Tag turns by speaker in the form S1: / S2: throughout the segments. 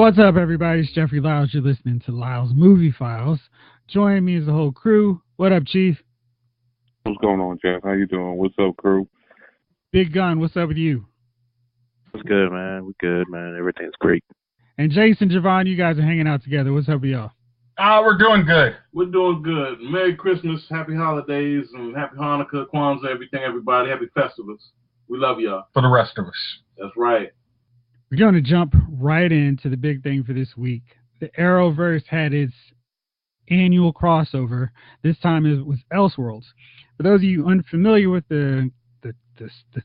S1: What's up, everybody? It's Jeffrey Lyles. You're listening to Lyles Movie Files. Joining me is the whole crew. What up, Chief?
S2: What's going on, Jeff? How you doing? What's up, crew?
S1: Big Gun, what's up with you?
S3: What's good, man? We good, man. Everything's great.
S1: And Jason, Jovon, you guys are hanging out together. What's up with y'all?
S4: We're doing good.
S5: We're doing good. Merry Christmas, Happy Holidays, and Happy Hanukkah, Kwanzaa, everything, everybody. Happy festivals. We love y'all.
S4: For the rest of us.
S5: That's right.
S1: We're going to jump right into the big thing for this week. The Arrowverse had its annual crossover. This time it was Elseworlds. For those of you unfamiliar with the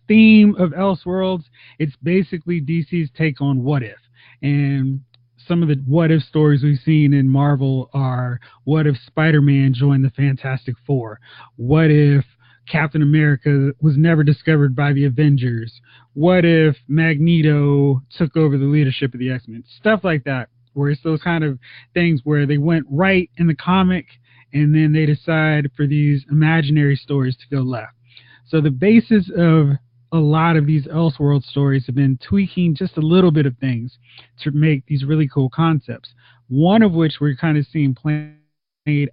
S1: theme of Elseworlds, it's basically DC's take on What If. And some of the What If stories we've seen in Marvel are, what if Spider-Man joined the Fantastic Four? What if Captain America was never discovered by the Avengers? What if Magneto took over the leadership of the X-Men? Stuff like that, where it's those kind of things where they went right in the comic and then they decide for these imaginary stories to go left. So the basis of a lot of these Elseworld stories have been tweaking just a little bit of things to make these really cool concepts. One of which we're kind of seeing played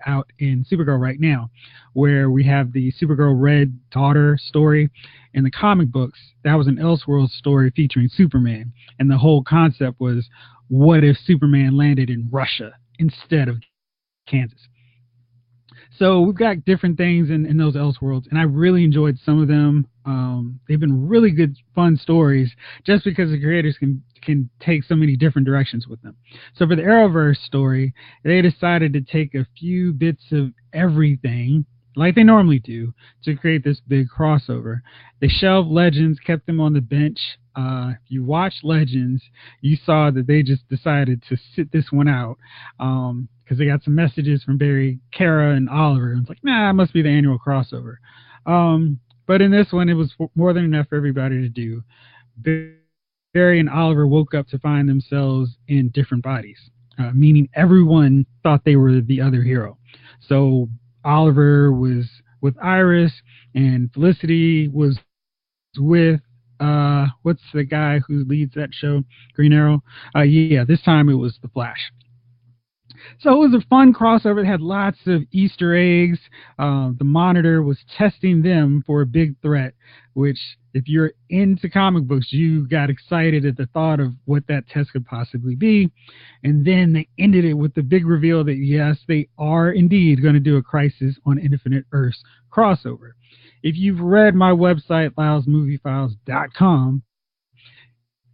S1: out in Supergirl right now, where we have the Supergirl Red Daughter story in the comic books. That was an Elseworld story featuring Superman, and the whole concept was, what if Superman landed in Russia instead of Kansas? So we've got different things in those Elseworlds, and I really enjoyed some of them. They've been really good, fun stories, just because the creators can take so many different directions with them. So for the Arrowverse story, they decided to take a few bits of everything, like they normally do, to create this big crossover. They shelved Legends, kept them on the bench. If you watched Legends, you saw that they just decided to sit this one out because they got some messages from Barry, Kara, and Oliver. And it's like, nah, it must be the annual crossover. But in this one, it was more than enough for everybody to do. Barry and Oliver woke up to find themselves in different bodies, meaning everyone thought they were the other hero. So Oliver was with Iris, and Felicity was with what's the guy who leads that show, Green Arrow? This time it was the Flash. So it was a fun crossover. It had lots of Easter eggs. The Monitor was testing them for a big threat, which, if you're into comic books, you got excited at the thought of what that test could possibly be. And then they ended it with the big reveal that, yes, they are indeed going to do a Crisis on Infinite Earths crossover. If you've read my website, lylesmoviefiles.com,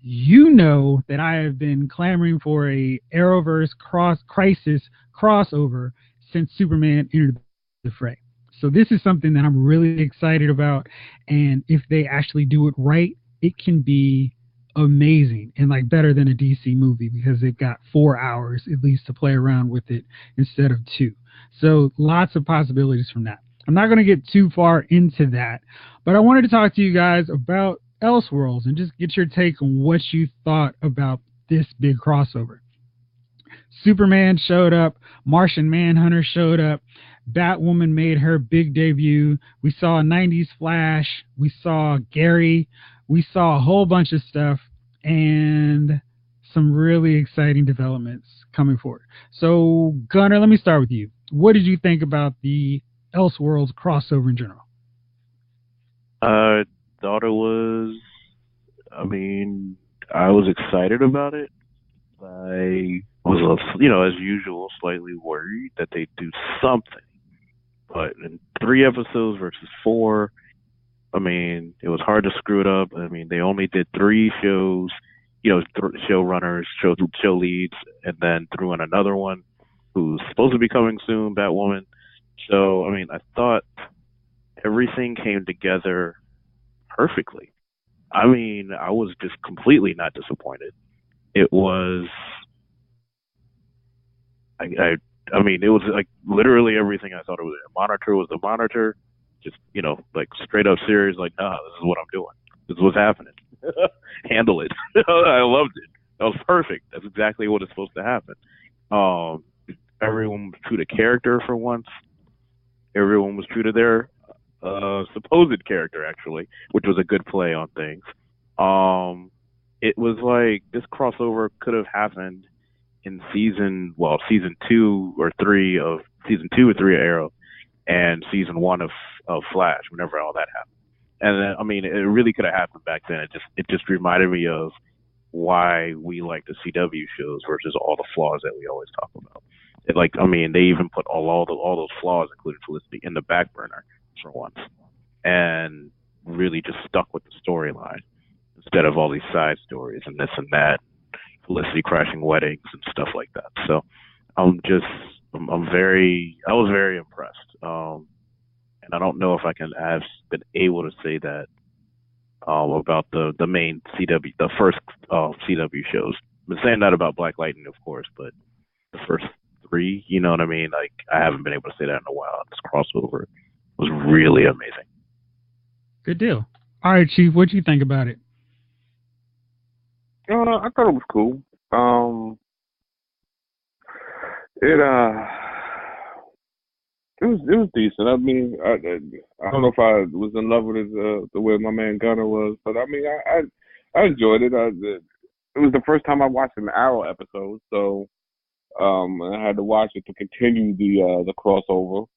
S1: you know that I have been clamoring for a Arrowverse Crisis crossover since Superman entered the fray. So this is something that I'm really excited about, and if they actually do it right, it can be amazing and like better than a DC movie, because they've got 4 hours at least to play around with it instead of 2. So lots of possibilities from that. I'm not going to get too far into that, but I wanted to talk to you guys about Elseworlds and just get your take on what you thought about this big crossover. Superman showed up, Martian Manhunter showed up, Batwoman made her big debut, we saw a 90s Flash, we saw Gary, we saw a whole bunch of stuff, and some really exciting developments coming forward. So Gunnar, let me start with you. What did you think about the Elseworlds crossover in general?
S3: Thought it was, I was excited about it. I was, as usual, slightly worried that they'd do something. But in 3 episodes versus 4, it was hard to screw it up. They only did 3 shows, showrunners, show leads, and then threw in another one who's supposed to be coming soon, Batwoman. So, I thought everything came together perfectly. I was just completely not disappointed. It was, it was like literally everything I thought it was. Monitor was the Monitor, just, straight up serious, like, nah, this is what I'm doing. This is what's happening. Handle it. I loved it. That was perfect. That's exactly what is supposed to happen. Everyone was true to character for once. Everyone was true to their supposed character, actually, which was a good play on things. It was like this crossover could have happened in season 2 or 3 of Arrow, and season 1 of Flash, whenever all that happened. And then, I mean, it really could have happened back then. It just reminded me of why we like the CW shows versus all the flaws that we always talk about. They even put all those flaws, including Felicity, in the back burner for once, and really just stuck with the storyline instead of all these side stories and this and that, Felicity crashing weddings and stuff like that. So I was very impressed. And I don't know if I've been able to say that about the main CW, the first CW shows. I've been saying that about Black Lightning, of course, but the first 3, you know what I mean? Like, I haven't been able to say that in a while. This crossover was really amazing.
S1: Good deal. All right, Chief, what'd you think about it?
S2: I thought it was cool. It was decent. I mean, I don't know if I was in love with it the way my man Gunner was, but I mean, I enjoyed it. It was the first time I watched an Arrow episode, so I had to watch it to continue the crossover.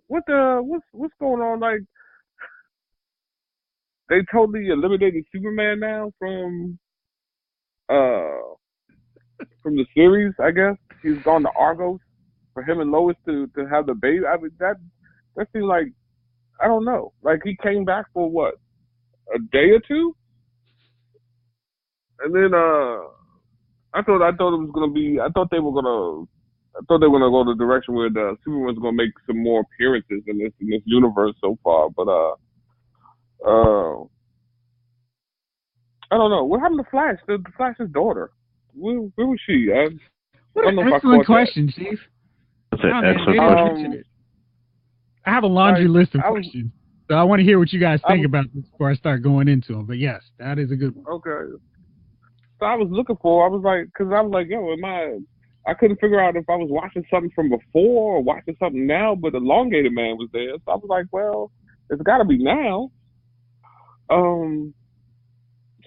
S2: What's going on? Like, they totally eliminated Superman now from the series, I guess. He's gone to Argos for him and Lois to have the baby. I mean, that seemed like, I don't know. Like, he came back for what, a day or two? And then I thought they were gonna go the direction where the Superman's gonna make some more appearances in this universe so far, but I don't know. What happened to Flash? The Flash's daughter. Where was she? I don't know if I caught
S1: Excellent question, Chief.
S3: That's an excellent question.
S1: I have a laundry list of questions, so I want to hear what you guys think about this before I start going into them. But yes, that is a good one.
S2: Okay. So I was looking for. I was like, yo, I couldn't figure out if I was watching something from before or watching something now, but Elongated Man was there, so I was like, well, it's got to be now.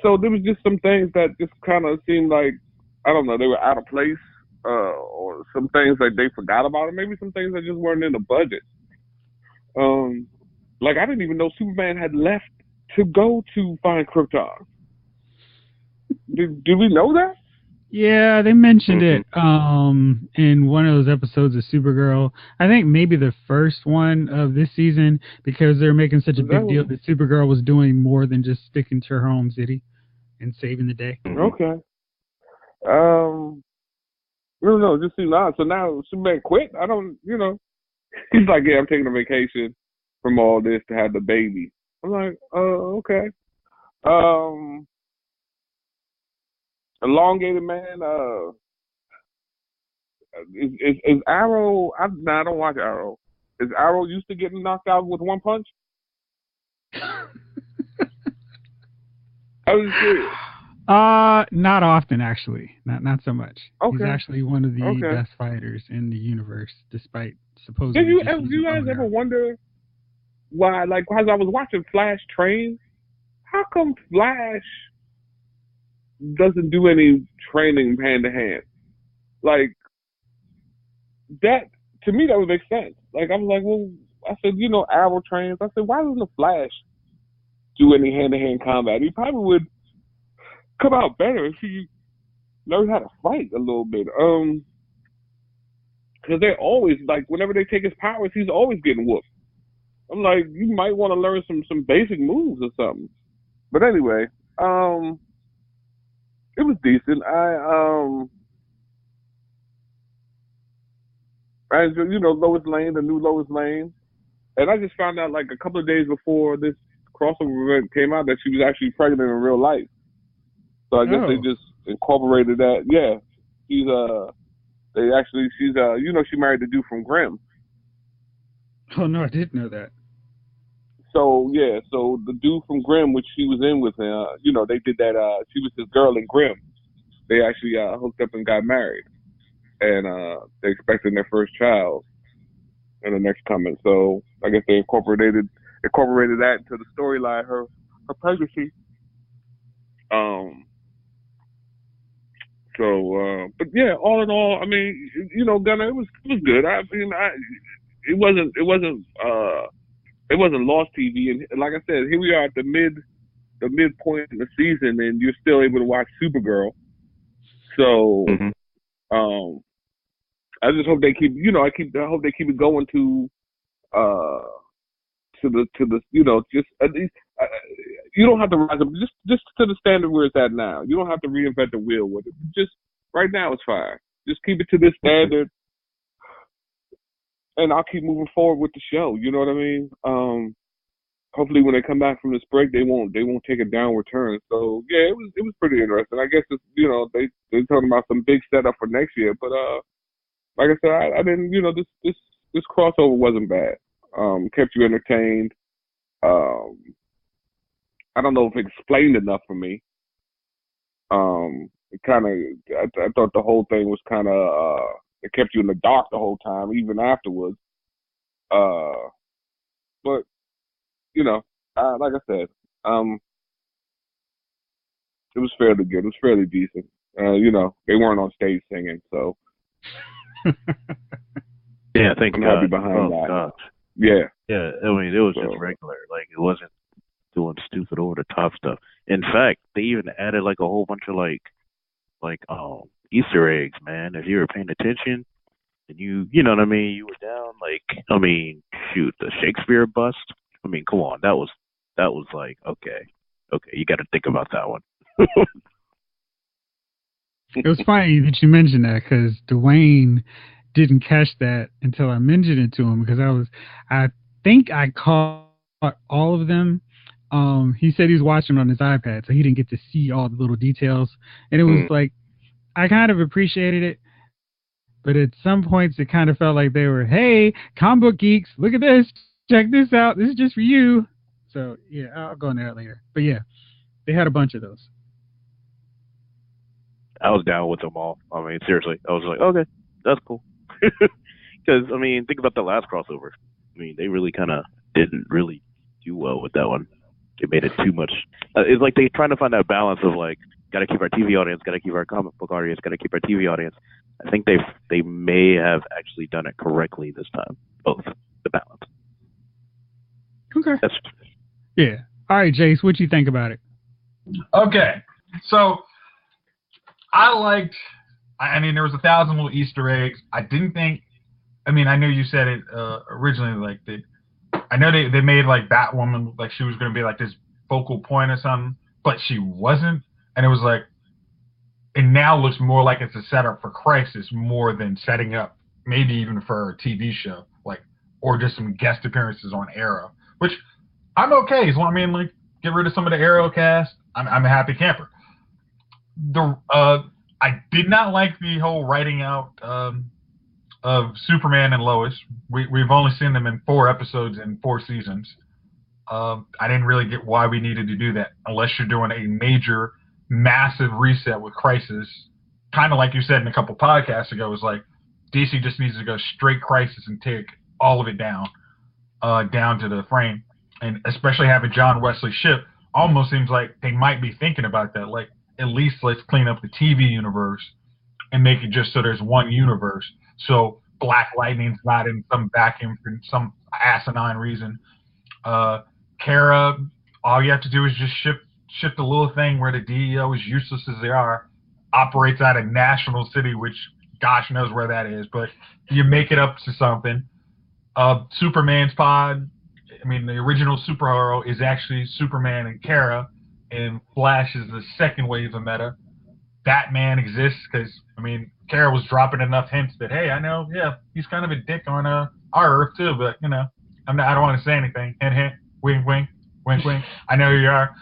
S2: So there was just some things that just kind of seemed like, I don't know, they were out of place, or some things that they forgot about, or maybe some things that just weren't in the budget. Like, I didn't even know Superman had left to go to find Krypton. Did we know that?
S1: Yeah, they mentioned it in one of those episodes of Supergirl. I think maybe the first one of this season, because they're making such a big deal that Supergirl was doing more than just sticking to her home city and saving the day.
S2: Okay. I don't know, it just seemed odd. So now Superman quit? I don't, he's like, yeah, I'm taking a vacation from all this to have the baby. I'm like, okay. Elongated Man, is Arrow, I don't watch Arrow. Is Arrow used to getting knocked out with one punch? I was serious.
S1: Not often, actually. Not so much.
S2: Okay.
S1: He's actually one of the best fighters in the universe, despite supposedly.
S2: Do you guys ever wonder why, like, as I was watching Flash train, how come Flash doesn't do any training hand to hand? Like, that, to me, that would make sense. Like, I'm like, well, I said, Arrow trains. I said, why doesn't the Flash do any hand to hand combat? He probably would come out better if he learned how to fight a little bit. Because they're always, like, whenever they take his powers, he's always getting whooped. I'm like, you might want to learn some basic moves or something. But anyway, it was decent. I enjoyed, Lois Lane, the new Lois Lane. And I just found out, like, a couple of days before this crossover event came out that she was actually pregnant in real life. So I guess they just incorporated that. Yeah. She's she married the dude from Grimm.
S1: Oh, no, I didn't know that.
S2: So, yeah, so the dude from Grimm, which she was in with him, they did that, she was his girl in Grimm. They actually hooked up and got married. And they're expecting their first child in the next coming. So I guess they incorporated that into the storyline, her pregnancy. But yeah, all in all, I mean, Gunna, it was good. I mean, it wasn't lost TV, and like I said, here we are at the midpoint in the season, and you're still able to watch Supergirl. So, I just hope they keep, I hope they keep it going to the, just at least. You don't have to rise up just to the standard where it's at now. You don't have to reinvent the wheel with it. Just right now, it's fine. Just keep it to this standard, and I'll keep moving forward with the show. You know what I mean? Hopefully, when they come back from this break, they won't take a downward turn. So yeah, it was pretty interesting. I guess it's, they're talking about some big setup for next year. But like I said, I didn't. This crossover wasn't bad. Kept you entertained. I don't know if it explained enough for me. It kind of, I thought the whole thing was kind of, it kept you in the dark the whole time, even afterwards. But, like I said, it was fairly good. It was fairly decent. They weren't on stage singing, so.
S3: Yeah, thank God.
S2: I'm happy behind that.
S3: God.
S2: Yeah.
S3: Yeah, I mean, it was just regular. Like, it wasn't doing stupid over the top stuff. In fact, they even added like a whole bunch of like Easter eggs, man. If you were paying attention and you know what I mean, you were down, like, I mean, shoot, the Shakespeare bust. I mean, come on, that was like, okay, you got to think about that one.
S1: It was funny that you mentioned that, because Dwayne didn't catch that until I mentioned it to him, because I think I caught all of them. He said he was watching on his iPad, so he didn't get to see all the little details. And it was like, I kind of appreciated it, but at some points it kind of felt like they were, hey, comic book geeks, look at this, check this out, this is just for you. So yeah, I'll go into that later. But yeah, they had a bunch of those.
S3: I was down with them all. I mean, seriously, I was like, okay, that's cool. Because, I mean, think about the last crossover. I mean, they really kind of didn't really do well with that one. They made it too much. It's like they're trying to find that balance of like, got to keep our TV audience, got to keep our comic book audience, got to keep our TV audience. I think they may have actually done it correctly this time. Both, the balance.
S1: Okay. Yeah. All right, Jace, what you think about it?
S4: Okay. So, I mean, there was 1,000 little Easter eggs. I didn't think, I mean, I know you said it originally, like, I know they made, like, Batwoman look like she was going to be, like, this focal point or something, but she wasn't. And it was like, it now looks more like it's a setup for Crisis more than setting up, maybe even for a TV show, like, or just some guest appearances on Arrow, which I'm okay. So, I mean, like, get rid of some of the Arrow cast. I'm a happy camper. I did not like the whole writing out of Superman and Lois. We've only seen them in 4 episodes in 4 seasons. I didn't really get why we needed to do that unless you're doing a major, massive reset with Crisis. Kind of like you said in a couple podcasts ago, was like DC just needs to go straight Crisis and take all of it down to the frame. And especially having John Wesley Shipp, almost seems like they might be thinking about that. Like, at least let's clean up the TV universe and make it just so there's one universe. So Black Lightning's not in some vacuum for some asinine reason. Kara, all you have to do is just shift a little thing where the DEO, as useless as they are, operates out of National City, which gosh knows where that is, but you make it up to something. Superman's pod, I mean, the original superhero is actually Superman and Kara, and Flash is the second wave of meta. Batman exists because, I mean, Kara was dropping enough hints that, hey, I know, yeah, he's kind of a dick on our Earth too, but, you know, I don't want to say anything. Hint, hint, wink, wink, wink, wink. I know who you are.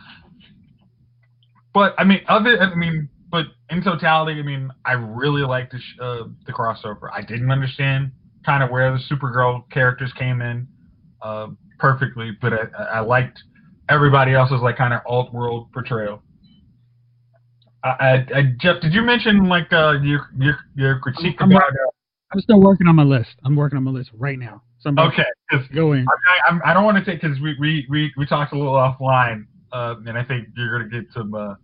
S4: But, I mean, but in totality, I mean, I really liked the crossover. I didn't understand kind of where the Supergirl characters came in perfectly, but I liked everybody else's like kind of alt-world portrayal. Jeff, did you mention like your critique about?
S1: I'm still working on my list. I'm working on my list right now. So
S4: okay,
S1: go in.
S4: I don't want to take because we talked a little offline, and I think you're gonna get some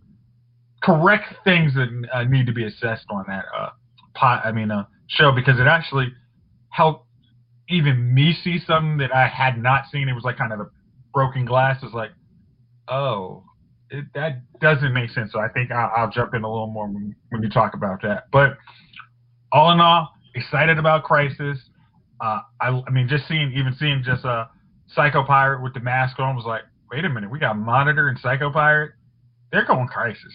S4: correct things that need to be assessed on that show, because it actually helped even me see something that I had not seen. It was like kind of a broken glass. It's like, oh, that doesn't make sense. So I think I'll jump in a little more when you talk about that. But all in all, excited about Crisis. I mean, just seeing a Psycho Pirate with the mask on was like, wait a minute, we got Monitor and Psycho Pirate. They're going Crisis.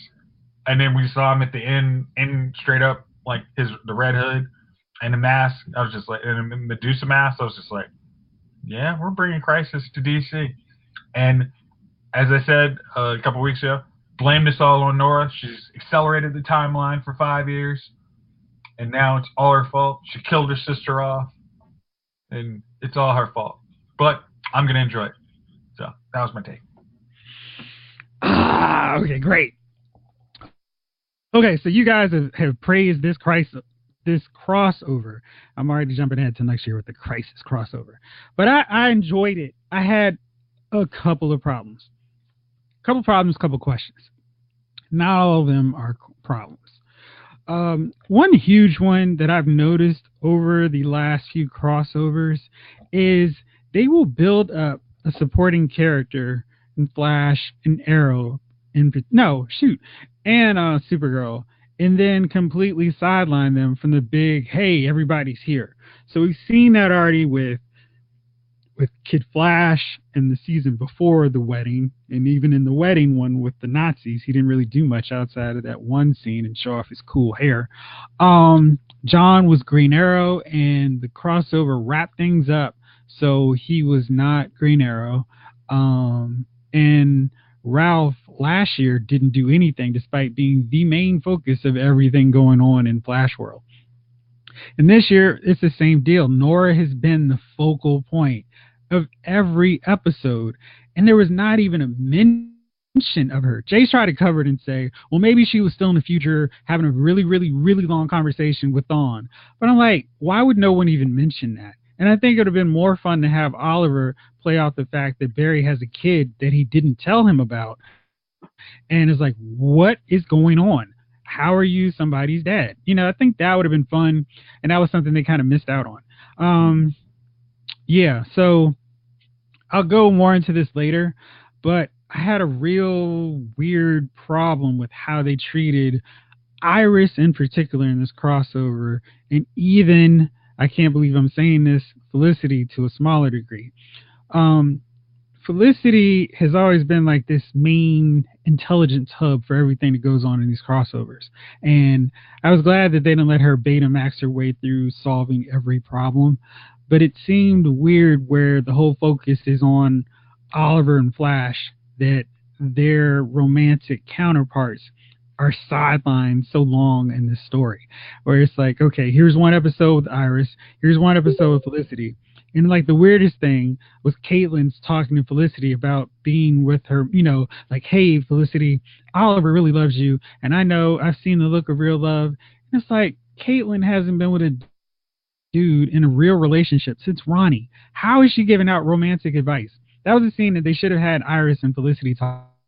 S4: And then we saw him at the end straight up, like the red hood and the mask. I was just like, and the Medusa mask. I was just like, yeah, we're bringing Crisis to DC. And as I said a couple weeks ago, blame this all on Nora. She's accelerated the timeline for 5 years, and now it's all her fault. She killed her sister off, and it's all her fault. But I'm going to enjoy it. So that was my take.
S1: Okay, great. Okay, so you guys have praised this crossover. I'm already jumping ahead to next year with the Crisis crossover. But I enjoyed it. I had a couple of problems. Couple questions. Not all of them are problems. One huge one that I've noticed over the last few crossovers is they will build up a supporting character in Flash and Arrow and Supergirl, and then completely sideline them from the big, hey, everybody's here. So we've seen that already with Kid Flash in the season before the wedding, and even in the wedding one with the Nazis, he didn't really do much outside of that one scene and show off his cool hair. John was Green Arrow, and the crossover wrapped things up, so he was not Green Arrow. And Ralph last year didn't do anything despite being the main focus of everything going on in Flash World. And this year, it's the same deal. Nora has been the focal point of every episode, and there was not even a mention of her. Jay's tried to cover it and say, well, maybe she was still in the future having a really, really, really long conversation with Dawn. But I'm like, why would no one even mention that? And I think it would have been more fun to have Oliver play out the fact that Barry has a kid that he didn't tell him about. And it's like, what is going on? How are you somebody's dad? I think that would have been fun. And that was something they kind of missed out on. Yeah, so I'll go more into this later. But I had a real weird problem with how they treated Iris in particular in this crossover. And even, I can't believe I'm saying this, Felicity to a smaller degree. Felicity has always been like this main intelligence hub for everything that goes on in these crossovers. And I was glad that they didn't let her Betamax her way through solving every problem. But it seemed weird where the whole focus is on Oliver and Flash, that their romantic counterparts are sidelined so long in this story. Where it's like, okay, here's one episode with Iris, here's one episode with Felicity. And like the weirdest thing was Caitlin's talking to Felicity about being with her, like, hey, Felicity, Oliver really loves you. And I know I've seen the look of real love. And it's like, Caitlin hasn't been with a dude in a real relationship since Ronnie. How is she giving out romantic advice? That was a scene that they should have had Iris and Felicity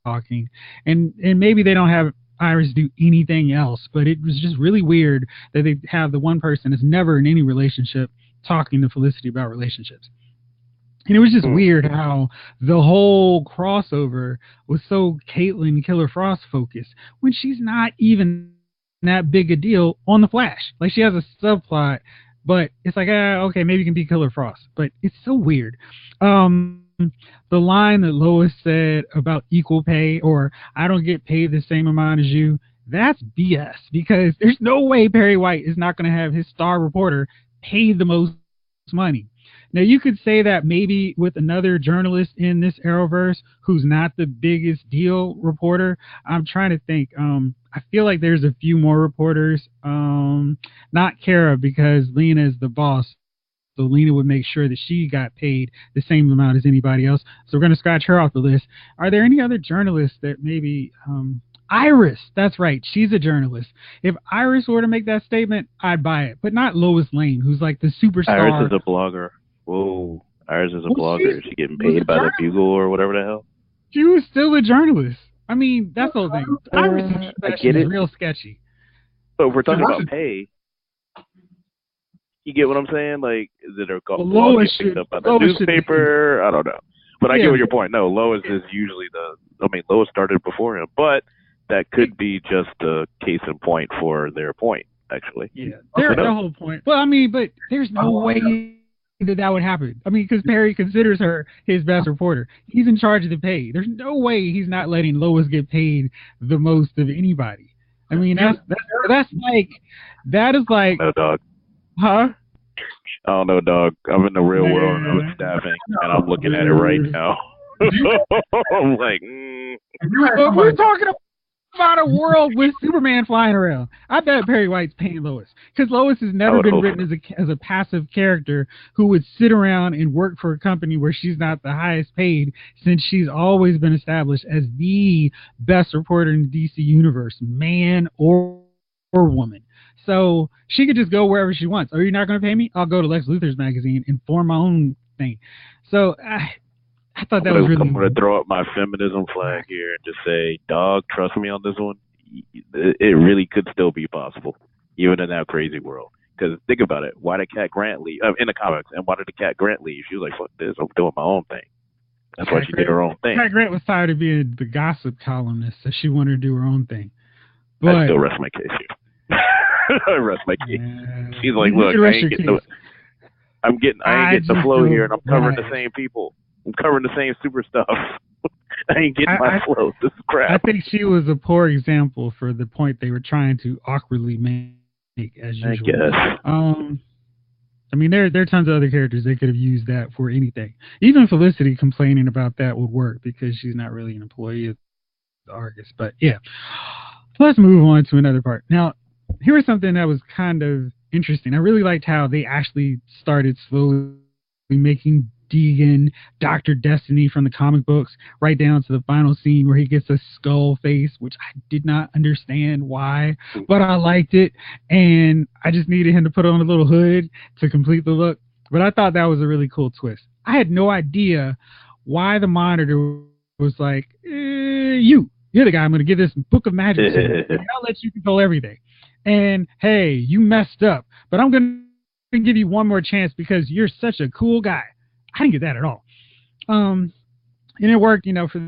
S1: talking. And maybe they don't have Iris do anything else, but it was just really weird that they have the one person that's never in any relationship talking to Felicity about relationships. And it was just weird how the whole crossover was so Caitlin Killer Frost focused when she's not even that big a deal on the Flash. Like, she has a subplot, but it's like, okay, maybe you can be Killer Frost, but it's so weird. The line that Lois said about equal pay, or I don't get paid the same amount as you, that's BS, because there's no way Perry White is not going to have his star reporter paid the most money. Now, you could say that maybe with another journalist in this Arrowverse who's not the biggest deal reporter. I'm trying to think. I feel like there's a few more reporters. Not Kara, because Lena is the boss. So Lena would make sure that she got paid the same amount as anybody else. So we're going to scratch her off the list. Are there any other journalists that maybe... Iris, that's right, she's a journalist. If Iris were to make that statement, I'd buy it. But not Lois Lane, who's like the superstar.
S3: Iris is a blogger. Whoa. Iris is a blogger. Is she getting paid by the Bugle or whatever the hell?
S1: She was still a journalist. I mean, that's the whole thing. Iris'
S3: I
S1: confession
S3: get
S1: is
S3: it.
S1: real sketchy.
S3: But if we're talking
S4: Versus-
S3: about pay, you get what I'm saying? Like, is it a
S1: Well,
S3: law
S1: Lois
S3: get picked
S1: should-
S3: up by the
S1: Lois should be-
S3: newspaper? I don't know. But I
S1: Yeah.
S3: get what your point. No, Lois is usually Lois started before him, but that could be just a case in point for their point, actually.
S1: Yeah, their whole point. Well, I mean, but there's no way that would happen. I mean, because Perry considers her his best reporter. He's in charge of the pay. There's no way he's not letting Lois get paid the most of anybody. I mean, that is like,
S3: No, dog.
S1: huh?
S3: I don't know, dog. I'm in the real world of staffing, and I'm looking at it right now. I'm like,
S1: But we're talking about a world with Superman flying around. I bet Perry White's paying Lois, because Lois has never been written as a passive character who would sit around and work for a company where she's not the highest paid, since she's always been established as the best reporter in the DC universe, man or woman. So she could just go wherever she wants. Oh, you're not going to pay me? I'll go to Lex Luthor's magazine and form my own thing. So I thought that was really...
S3: I'm going to throw up my feminism flag here and just say, dog, trust me on this one. It really could still be possible, even in that crazy world. Because think about it. Why did Cat Grant leave? In the comics, and why did the Cat Grant leave? She was like, fuck this, I'm doing my own thing. That's why she did her own thing.
S1: Cat Grant was tired of being the gossip columnist, so she wanted to do her own thing. But
S3: I still rest my case here. I rest my case. She's like, look, I ain't getting the flow here, and I'm covering the same people. I'm covering the same super stuff. I ain't getting my flow. This is crap.
S1: I think she was a poor example for the point they were trying to awkwardly make, as usual.
S3: I guess.
S1: I mean, there are tons of other characters they could have used that for anything. Even Felicity complaining about that would work because she's not really an employee of the Argus. But yeah, let's move on to another part. Now, here was something that was kind of interesting. I really liked how they actually started slowly making Deegan Dr. Destiny from the comic books, right down to the final scene where he gets a skull face, which I did not understand why, but I liked it, and I just needed him to put on a little hood to complete the look. But I thought that was a really cool twist. I had no idea why the Monitor was like, you're the guy I'm going to give this book of magic to, and I'll let you control everything. And hey, you messed up, but I'm going to give you one more chance because you're such a cool guy. I didn't get that at all. And it worked, for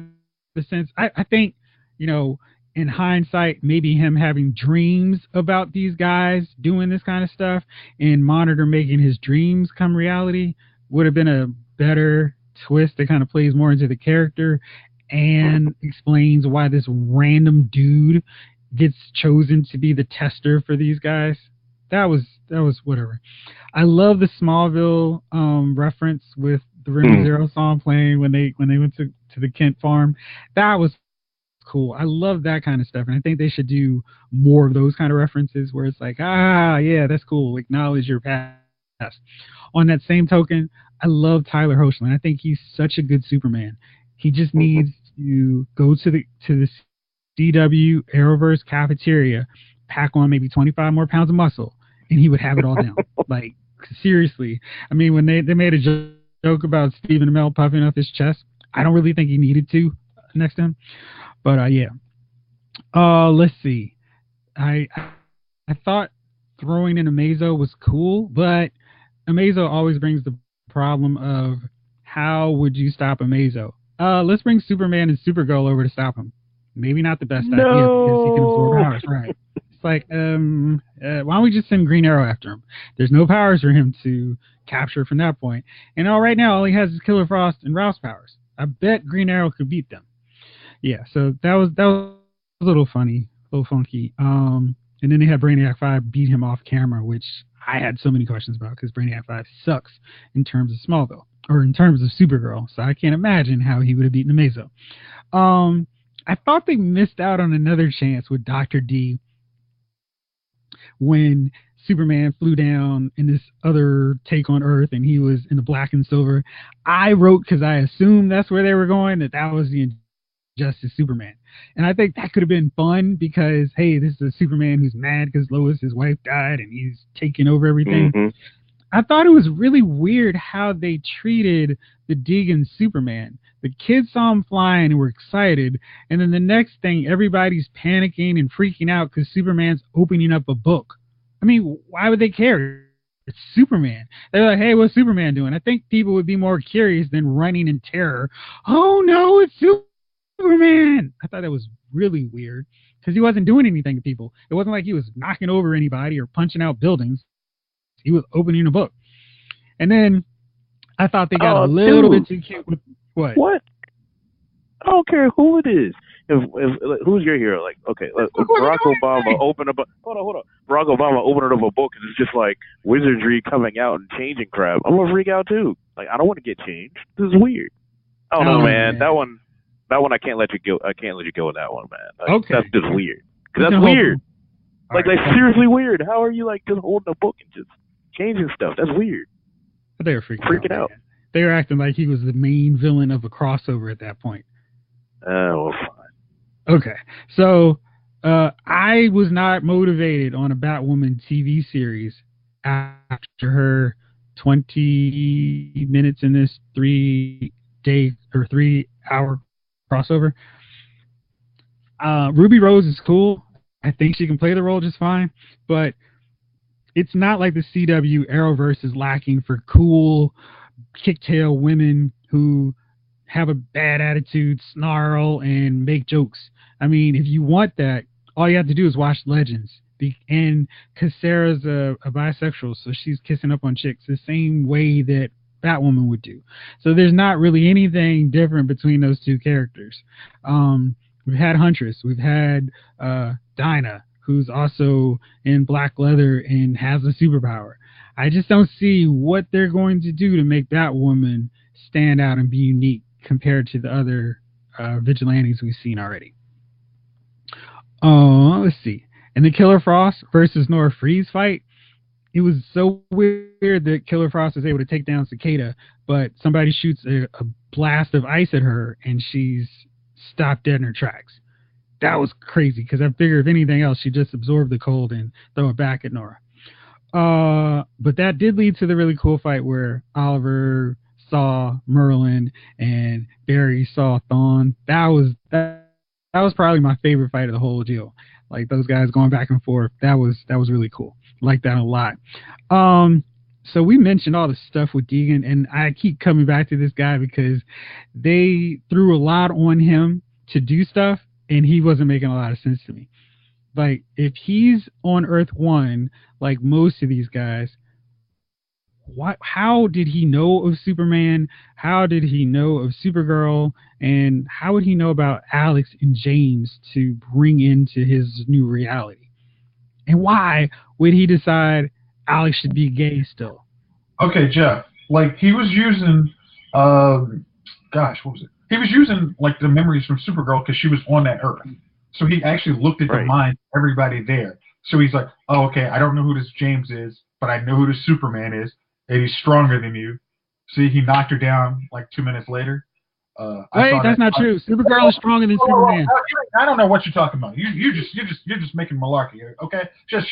S1: the sense, I think, in hindsight, maybe him having dreams about these guys doing this kind of stuff and Monitor making his dreams come reality would have been a better twist that kind of plays more into the character and explains why this random dude gets chosen to be the tester for these guys. That was whatever. I love the Smallville reference with the Room Zero song playing when they went to the Kent farm. That was cool. I love that kind of stuff, and I think they should do more of those kind of references where it's like, yeah, that's cool. Acknowledge your past. On that same token, I love Tyler Hoechlin. I think he's such a good Superman. He just needs to go to the CW Arrowverse cafeteria, pack on maybe 25 more pounds of muscle, and he would have it all down. Like, seriously. I mean, when they made a joke about Stephen Amell puffing up his chest, I don't really think he needed to next to him. But, yeah. Let's see. I thought throwing in Amazo was cool, but Amazo always brings the problem of how would you stop Amazo? Let's bring Superman and Supergirl over to stop him. Maybe not the best idea because he can absorb powers, right? It's like, why don't we just send Green Arrow after him? There's no powers for him to capture from that point. And right now, all he has is Killer Frost and Rouse powers. I bet Green Arrow could beat them. Yeah, so that was a little funny, a little funky. And then they had Brainiac 5 beat him off camera, which I had so many questions about because Brainiac 5 sucks in terms of Smallville or in terms of Supergirl. So I can't imagine how he would have beaten Amazo. I thought they missed out on another chance with Dr. D when Superman flew down in this other take on Earth and he was in the black and silver. I wrote, because I assumed that's where they were going, that was the Injustice Superman. And I think that could have been fun because, hey, this is a Superman who's mad because Lois, his wife, died and he's taking over everything. I thought it was really weird how they treated the Deegan Superman. The kids saw him flying and were excited, and then the next thing, everybody's panicking and freaking out because Superman's opening up a book. I mean, why would they care? It's Superman. They're like, hey, what's Superman doing? I think people would be more curious than running in terror. Oh, no, it's Superman. I thought that was really weird because he wasn't doing anything to people. It wasn't like he was knocking over anybody or punching out buildings. He was opening a book. And then I thought they got a little bit too cute with what?
S3: What? I don't care who it is. If who's your hero? Like, okay, if Barack Obama opened up hold on. Barack Obama opened up a book and it's just like wizardry coming out and changing crap. I'm gonna freak out too. Like, I don't want to get changed. This is weird. I don't know, man. That one I can't let you go. I can't let you go with that one, man. Like,
S1: okay,
S3: that's just weird. Cause that's weird. Like, right, that's seriously weird. How are you like just holding a book and just changing stuff? That's weird.
S1: But they were freaking out. They were acting like he was the main villain of a crossover at that point.
S3: Well, fine.
S1: Okay, so I was not motivated on a Batwoman TV series after her 20 minutes in this 3-day or 3-hour crossover. Ruby Rose is cool. I think she can play the role just fine, but it's not like the CW Arrowverse is lacking for cool kick-tail women who have a bad attitude, snarl, and make jokes. I mean, if you want that, all you have to do is watch Legends. And because Sarah's a bisexual, so she's kissing up on chicks the same way that Batwoman would do. So there's not really anything different between those two characters. We've had Huntress. We've had Dinah, who's also in black leather and has a superpower. I just don't see what they're going to do to make Batwoman stand out and be unique compared to the other vigilantes we've seen already. Let's see. In the Killer Frost versus Nora Freeze fight, it was so weird that Killer Frost was able to take down Cicada, but somebody shoots a blast of ice at her and she's stopped dead in her tracks. That was crazy because I figured if anything else, she'd just absorb the cold and throw it back at Nora. But that did lead to the really cool fight where Oliver saw Merlin and Barry saw Thawne. That was probably my favorite fight of the whole deal. Like those guys going back and forth. That was really cool. Like that a lot. So we mentioned all the stuff with Deegan, and I keep coming back to this guy because they threw a lot on him to do stuff, and he wasn't making a lot of sense to me. Like, if he's on Earth 1, like most of these guys, how did he know of Superman? How did he know of Supergirl? And how would he know about Alex and James to bring into his new reality? And why would he decide Alex should be gay still?
S4: Okay, Jeff. Like, he was using, what was it? He was using, like, the memories from Supergirl because she was on that Earth. So he actually looked at the mind of everybody there. So he's like, oh, okay, I don't know who this James is, but I know who this Superman is, and he's stronger than you. See, he knocked her down, like, 2 minutes later.
S1: Wait, that's not true. Supergirl is stronger than Superman.
S4: I don't know what you're talking about. You're just making malarkey here. Okay, just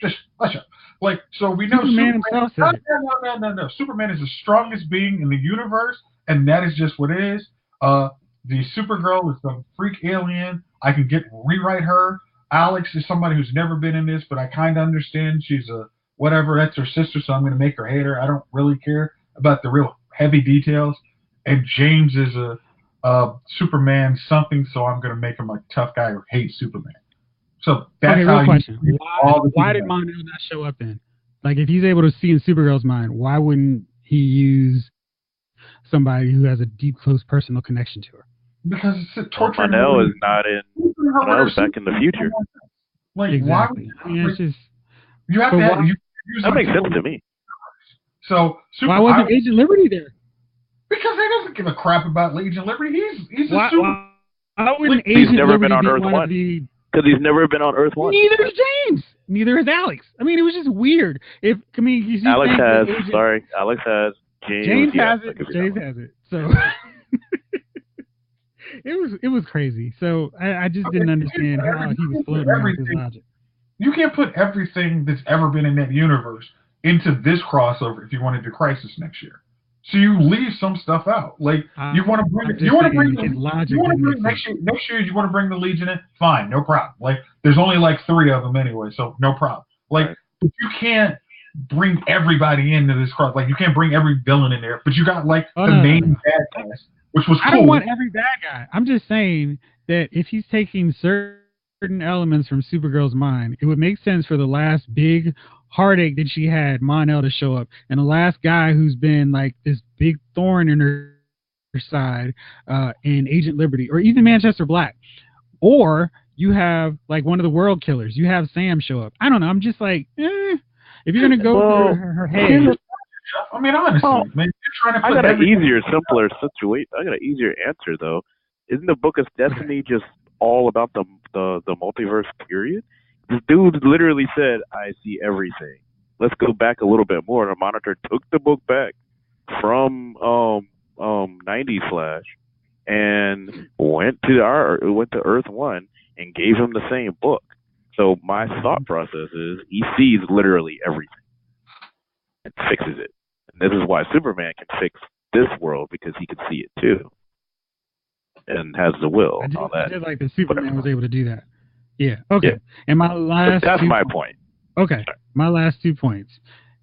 S4: let's up. Like, so we know
S1: Superman himself said it.
S4: No. Superman is the strongest being in the universe, and that is just what it is. The Supergirl is the freak alien. I can rewrite her. Alex is somebody who's never been in this, but I kind of understand she's a whatever. That's her sister, so I'm going to make her hate her. I don't really care about the real heavy details. And James is a Superman something, so I'm going to make him a tough guy who hates Superman. So that's how
S1: question. Why did Mon-El not show up then? Like, if he's able to see in Supergirl's mind, why wouldn't he use somebody who has a deep, close personal connection to her?
S4: Because it's a torture.
S3: Mon-El is not in. Mon-El's back in the future.
S1: Like, exactly. Why?
S4: You have to have.
S3: That makes sense to me.
S4: So
S1: why wasn't Agent Liberty there?
S4: Because he doesn't give a crap about Agent Liberty. He's a super.
S1: Why wouldn't Agent
S3: never
S1: Liberty
S3: been on
S1: be
S3: Earth
S1: one
S3: 1.
S1: of the?
S3: Because he's never been on Earth 1.
S1: Neither is James. Neither is Alex. I mean, it was just weird.
S3: Alex has. Sorry, Alex has.
S1: James has it. James has it. So it was crazy. So I just didn't understand how he was floating around with his logic.
S4: You can't put everything that's ever been in that universe into this crossover if you want to do Crisis next year. So you leave some stuff out. Like you want to bring next year. You want to bring the Legion in? Fine, no problem. Like there's only like 3 of them anyway, so no problem. Like but you can't bring everybody into this cross. Like you can't bring every villain in there, but you got like the main bad guys, which was cool.
S1: I don't want every bad guy. I'm just saying that if he's taking certain elements from Supergirl's mind, it would make sense for the last big heartache that she had, Mon-El, to show up, and the last guy who's been like this big thorn in her side, in Agent Liberty, or even Manchester Black, or you have like one of the World Killers. You have Sam show up. I don't know. I'm just like, if you're gonna go through her head.
S4: I mean, honestly, man, you're trying to.
S3: I got an easier, simpler situation. I got an easier answer though. Isn't the Book of Destiny just all about the multiverse period? This dude literally said, "I see everything." Let's go back a little bit more. The Monitor took the book back from 90s Flash and went to Earth 1 and gave him the same book. So my thought process is he sees literally everything and fixes it. And this is why Superman can fix this world, because he can see it too and has the will and all that.
S1: I did like that Superman was able to do that. Yeah. Okay. Yeah. And my last.
S3: That's my point.
S1: Okay. Sorry. My last 2 points,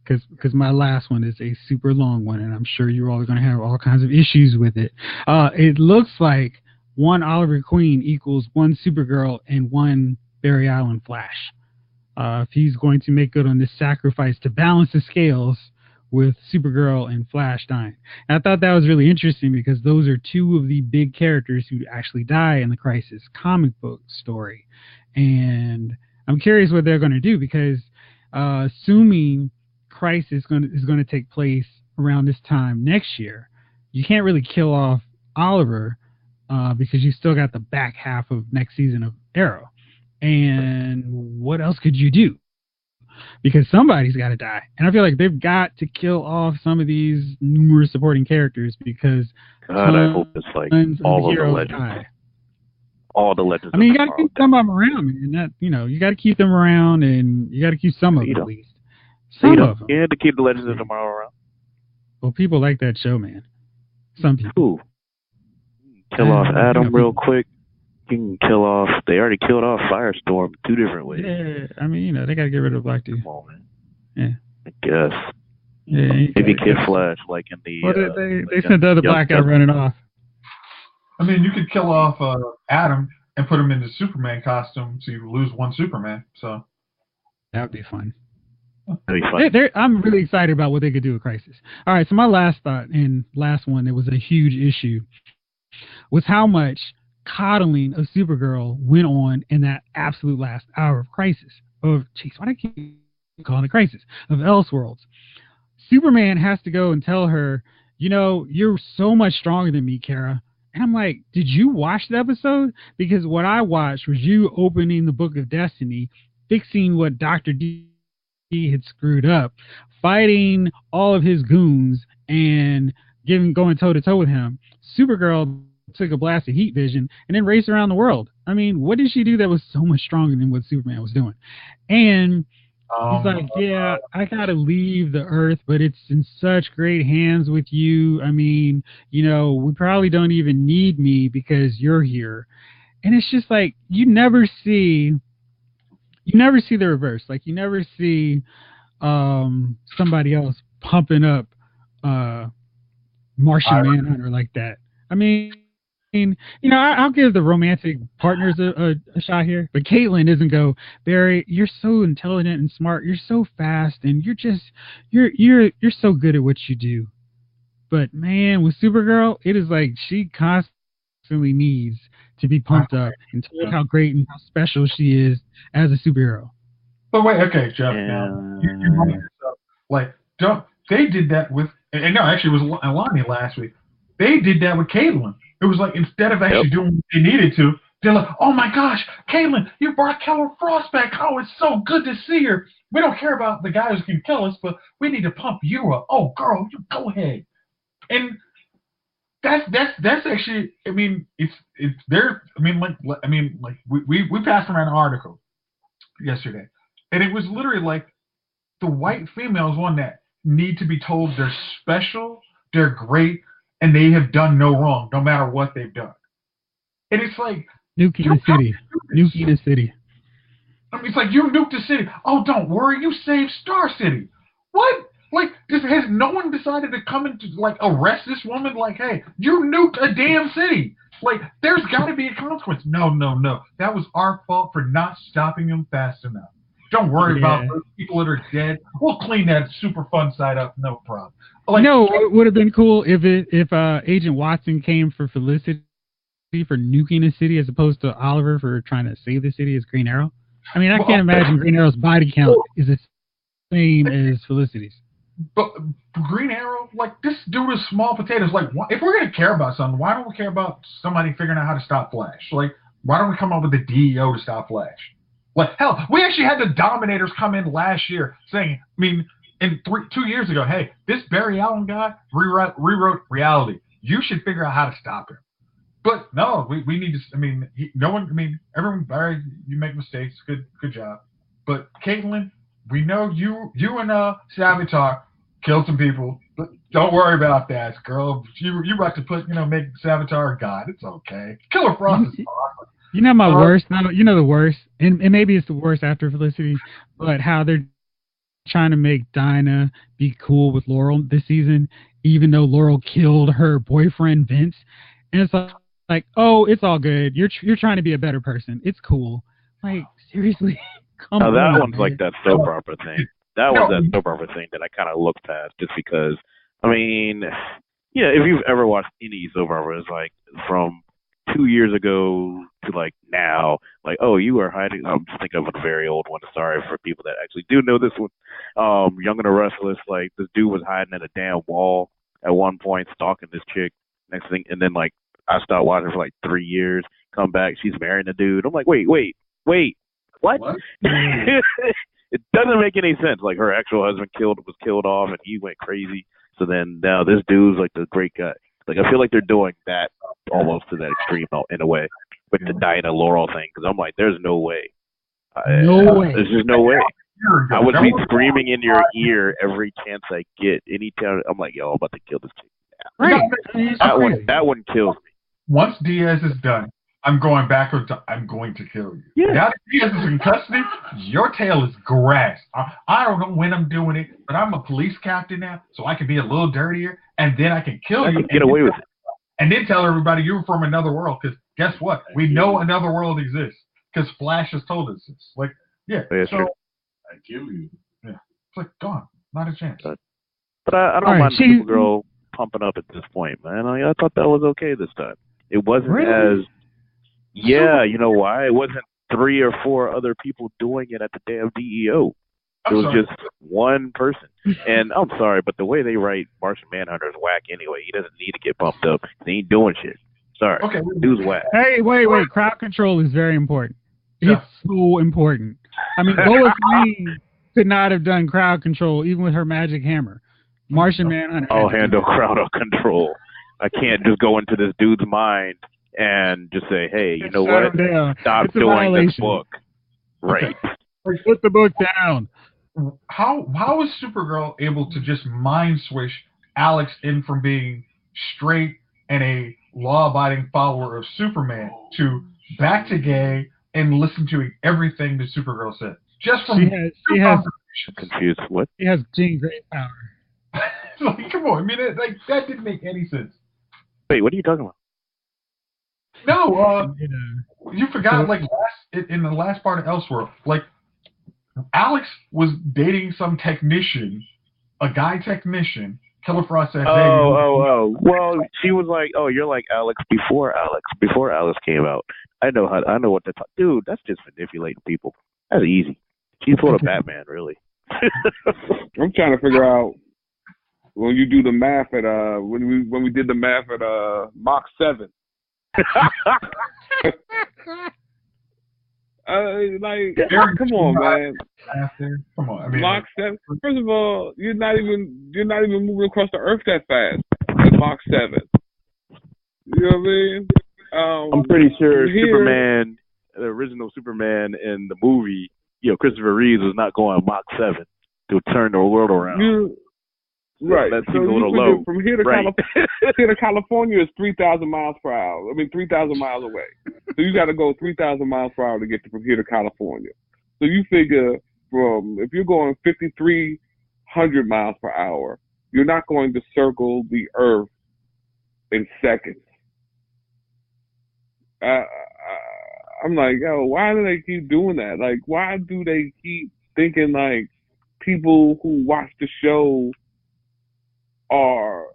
S1: because my last one is a super long one, and I'm sure you're all going to have all kinds of issues with it. It looks like 1 Oliver Queen equals 1 Supergirl and 1 Barry Allen Flash. If he's going to make good on this sacrifice to balance the scales with Supergirl and Flash dying. And I thought that was really interesting because those are 2 of the big characters who actually die in the Crisis comic book story. And I'm curious what they're going to do, because assuming Crisis is going to take place around this time next year, you can't really kill off Oliver because you still got the back half of next season of Arrow. And what else could you do? Because somebody's got to die. And I feel like they've got to kill off some of these numerous supporting characters, because
S3: I hope it's like all of the legends. Die. All the legends.
S1: I mean, you got to keep some of them around, man. That, you got to keep them around, and you got to keep some of them at least. Some of them.
S3: You had to keep the Legends of Tomorrow around.
S1: Well, people like that show, man. Some people.
S3: Ooh. Kill off Adam real quick. You can kill off. They already killed off Firestorm 2 different ways.
S1: Yeah, I mean, they got to get rid of Black Dude.
S3: Come on, man.
S1: Yeah.
S3: I guess.
S1: Yeah.
S3: Maybe Kid Flash, like in the.
S1: Well, they sent the other black guy running off.
S4: I mean, you could kill off Adam and put him in the Superman costume, so you lose 1 Superman. So
S1: that would be fun.
S3: That'd be fun.
S1: I'm really excited about what they could do with Crisis. All right, so my last thought and last one that was a huge issue was how much coddling of Supergirl went on in that absolute last hour of Crisis. Why do I keep calling it Crisis? Of Elseworlds. Superman has to go and tell her, you're so much stronger than me, Kara. And I'm like, did you watch the episode? Because what I watched was you opening the Book of Destiny, fixing what Dr. D had screwed up, fighting all of his goons, and going toe-to-toe with him. Supergirl took a blast of heat vision and then raced around the world. I mean, what did she do that was so much stronger than what Superman was doing? And he's like, yeah, I gotta leave the Earth, but it's in such great hands with you. I mean, we probably don't even need me because you're here. And it's just like, you never see the reverse. Like, you never see somebody else pumping up Martian Manhunter like that. I mean, I'll give the romantic partners a shot here, but Caitlin doesn't go, Barry, you're so intelligent and smart, you're so fast, and you're so good at what you do. But man, with Supergirl, it is like she constantly needs to be pumped up and told how great and how special she is as a superhero.
S4: But wait, okay, Jeff, now you might yourself. Like, they did that with, and no, actually it was Alani last week. They did that with Caitlin. It was like, instead of actually doing what they needed to, they're like, oh my gosh, Caitlin, you brought Killer Frost back. Oh, it's so good to see her. We don't care about the guys who can kill us, but we need to pump you up. Oh, girl, you go ahead. And that's actually, I mean, it's there. I mean, we passed around an article yesterday, and it was literally like, the white females one that need to be told they're special, they're great, and they have done no wrong, no matter what they've done. And it's like
S1: nuking the city. Nuking the city.
S4: I mean, it's like, you nuked the city. Oh, don't worry, you saved Star City. What? Like, has no one decided to come and, like, arrest this woman? Like, hey, you nuked a damn city. Like, there's got to be a consequence. No. That was our fault for not stopping them fast enough. Don't worry about those people that are dead. We'll clean that super fun side up, no problem. Like,
S1: it would have been cool if Agent Watson came for Felicity for nuking the city as opposed to Oliver for trying to save the city as Green Arrow. I mean, I can't imagine Green Arrow's body count is the same as Felicity's.
S4: But Green Arrow, like, this dude is small potatoes. Like, if we're going to care about something, why don't we care about somebody figuring out how to stop Flash? Like, why don't we come up with the DEO to stop Flash? Like, hell, we actually had the Dominators come in last year saying, I mean, 2 years ago, hey, this Barry Allen guy rewrote reality. You should figure out how to stop him. But no, we need to. I mean, everyone. Barry, you make mistakes. Good job. But Caitlin, we know you and Savitar killed some people. But don't worry about that, girl. You about to make Savitar a god. It's okay. Killer Frost is awesome.
S1: You know my worst. No, you know the worst, and maybe it's the worst after Felicity. But how they're trying to make Dinah be cool with Laurel this season, even though Laurel killed her boyfriend Vince, and it's like, oh, it's all good. You're trying to be a better person. It's cool. Like, seriously, come on.
S3: That one's like that soap opera thing. That was that soap opera thing that I kind of looked past just because, I mean, if you've ever watched any soap opera, it's like from 2 years ago to like now, like, oh, you are hiding. I'm just thinking of a very old one. Sorry for people that actually do know this one. Young and the Restless, like, this dude was hiding at a damn wall at one point, stalking this chick. Next thing, and then like, I stopped watching for like 3 years. Come back, she's marrying the dude. I'm like, wait, what? It doesn't make any sense. Like, her actual husband was killed off, and he went crazy. So then now this dude's like the great guy. Like, I feel like they're doing that almost to that extreme in a way with the Dinah Laurel thing. Because I'm like, there's no way.
S1: No way.
S3: There's just no way. I would be screaming in your ear every chance I get. Anytime I'm like, yo, I'm about to kill this chick.
S1: Right.
S3: That one kills me.
S4: Once Diaz is done, I'm going backwards to I'm going to kill you.
S3: Yeah.
S4: Now that Diaz is in custody, your tail is grass. I don't know when I'm doing it, but I'm a police captain now, so I can be a little dirtier, and then I can kill you.
S3: Get away with it.
S4: And then tell everybody you're from another world, because guess what? We know another world exists, because Flash has told us this. Like, yeah, so
S5: I kill you.
S4: Yeah, it's like, gone. Not a chance.
S3: But I don't mind Supergirl pumping up at this point, man. I thought that was okay this time. It wasn't as... Yeah, you know why? It wasn't 3 or 4 other people doing it at the damn DEO. It was just one person. And I'm sorry, but the way they write Martian Manhunter is whack anyway. He doesn't need to get pumped up. He ain't doing shit. Sorry.
S4: Okay.
S3: Dude's whack.
S1: Hey, wait. Crowd control is very important. It's so important. I mean, Lois Lane could not have done crowd control even with her magic hammer. Martian Manhunter.
S3: I'll handle crowd control. I can't just go into this dude's mind and just say, hey, you know what? Stop doing this book. Right.
S1: Put the book down.
S4: How is Supergirl able to just mind switch Alex in from being straight and a law-abiding follower of Superman to back to gay and listen to everything that Supergirl said? Just from
S1: she has
S3: confused. What?
S1: She has Jean Grey power.
S4: Like, come on, I mean, that didn't make any sense.
S3: Wait, what are you talking about?
S4: No, you forgot, like, in the last part of Elseworld, like, Alex was dating some technician, a guy technician. Killer Frost said,
S3: Oh. Well, she was like, oh, you're like Alex before Alice came out. I know what to talk. Dude, that's just manipulating people. That's easy. She's sort of Batman, really.
S2: I'm trying to figure out when you do the math at when we did the math at Mach 7. Come on, man.
S4: Come on, I mean,
S2: Mach 7. First of all, you're not even moving across the Earth that fast at Mach 7. You know what I mean?
S3: I'm pretty sure Superman, the original Superman in the movie, Christopher Reeves was not going Mach 7. to turn the world around.
S2: Right.
S3: That
S2: So
S3: seems a
S2: you
S3: little
S2: figure
S3: low.
S2: from here to
S3: Right.
S2: here to California is 3,000 miles per hour. I mean, 3,000 miles away. So you got to go 3,000 miles per hour to get from here to California. So you figure if you're going 5,300 miles per hour, you're not going to circle the Earth in seconds. I'm like, yo, why do they keep doing that? Like, why do they keep thinking like people who watch the show are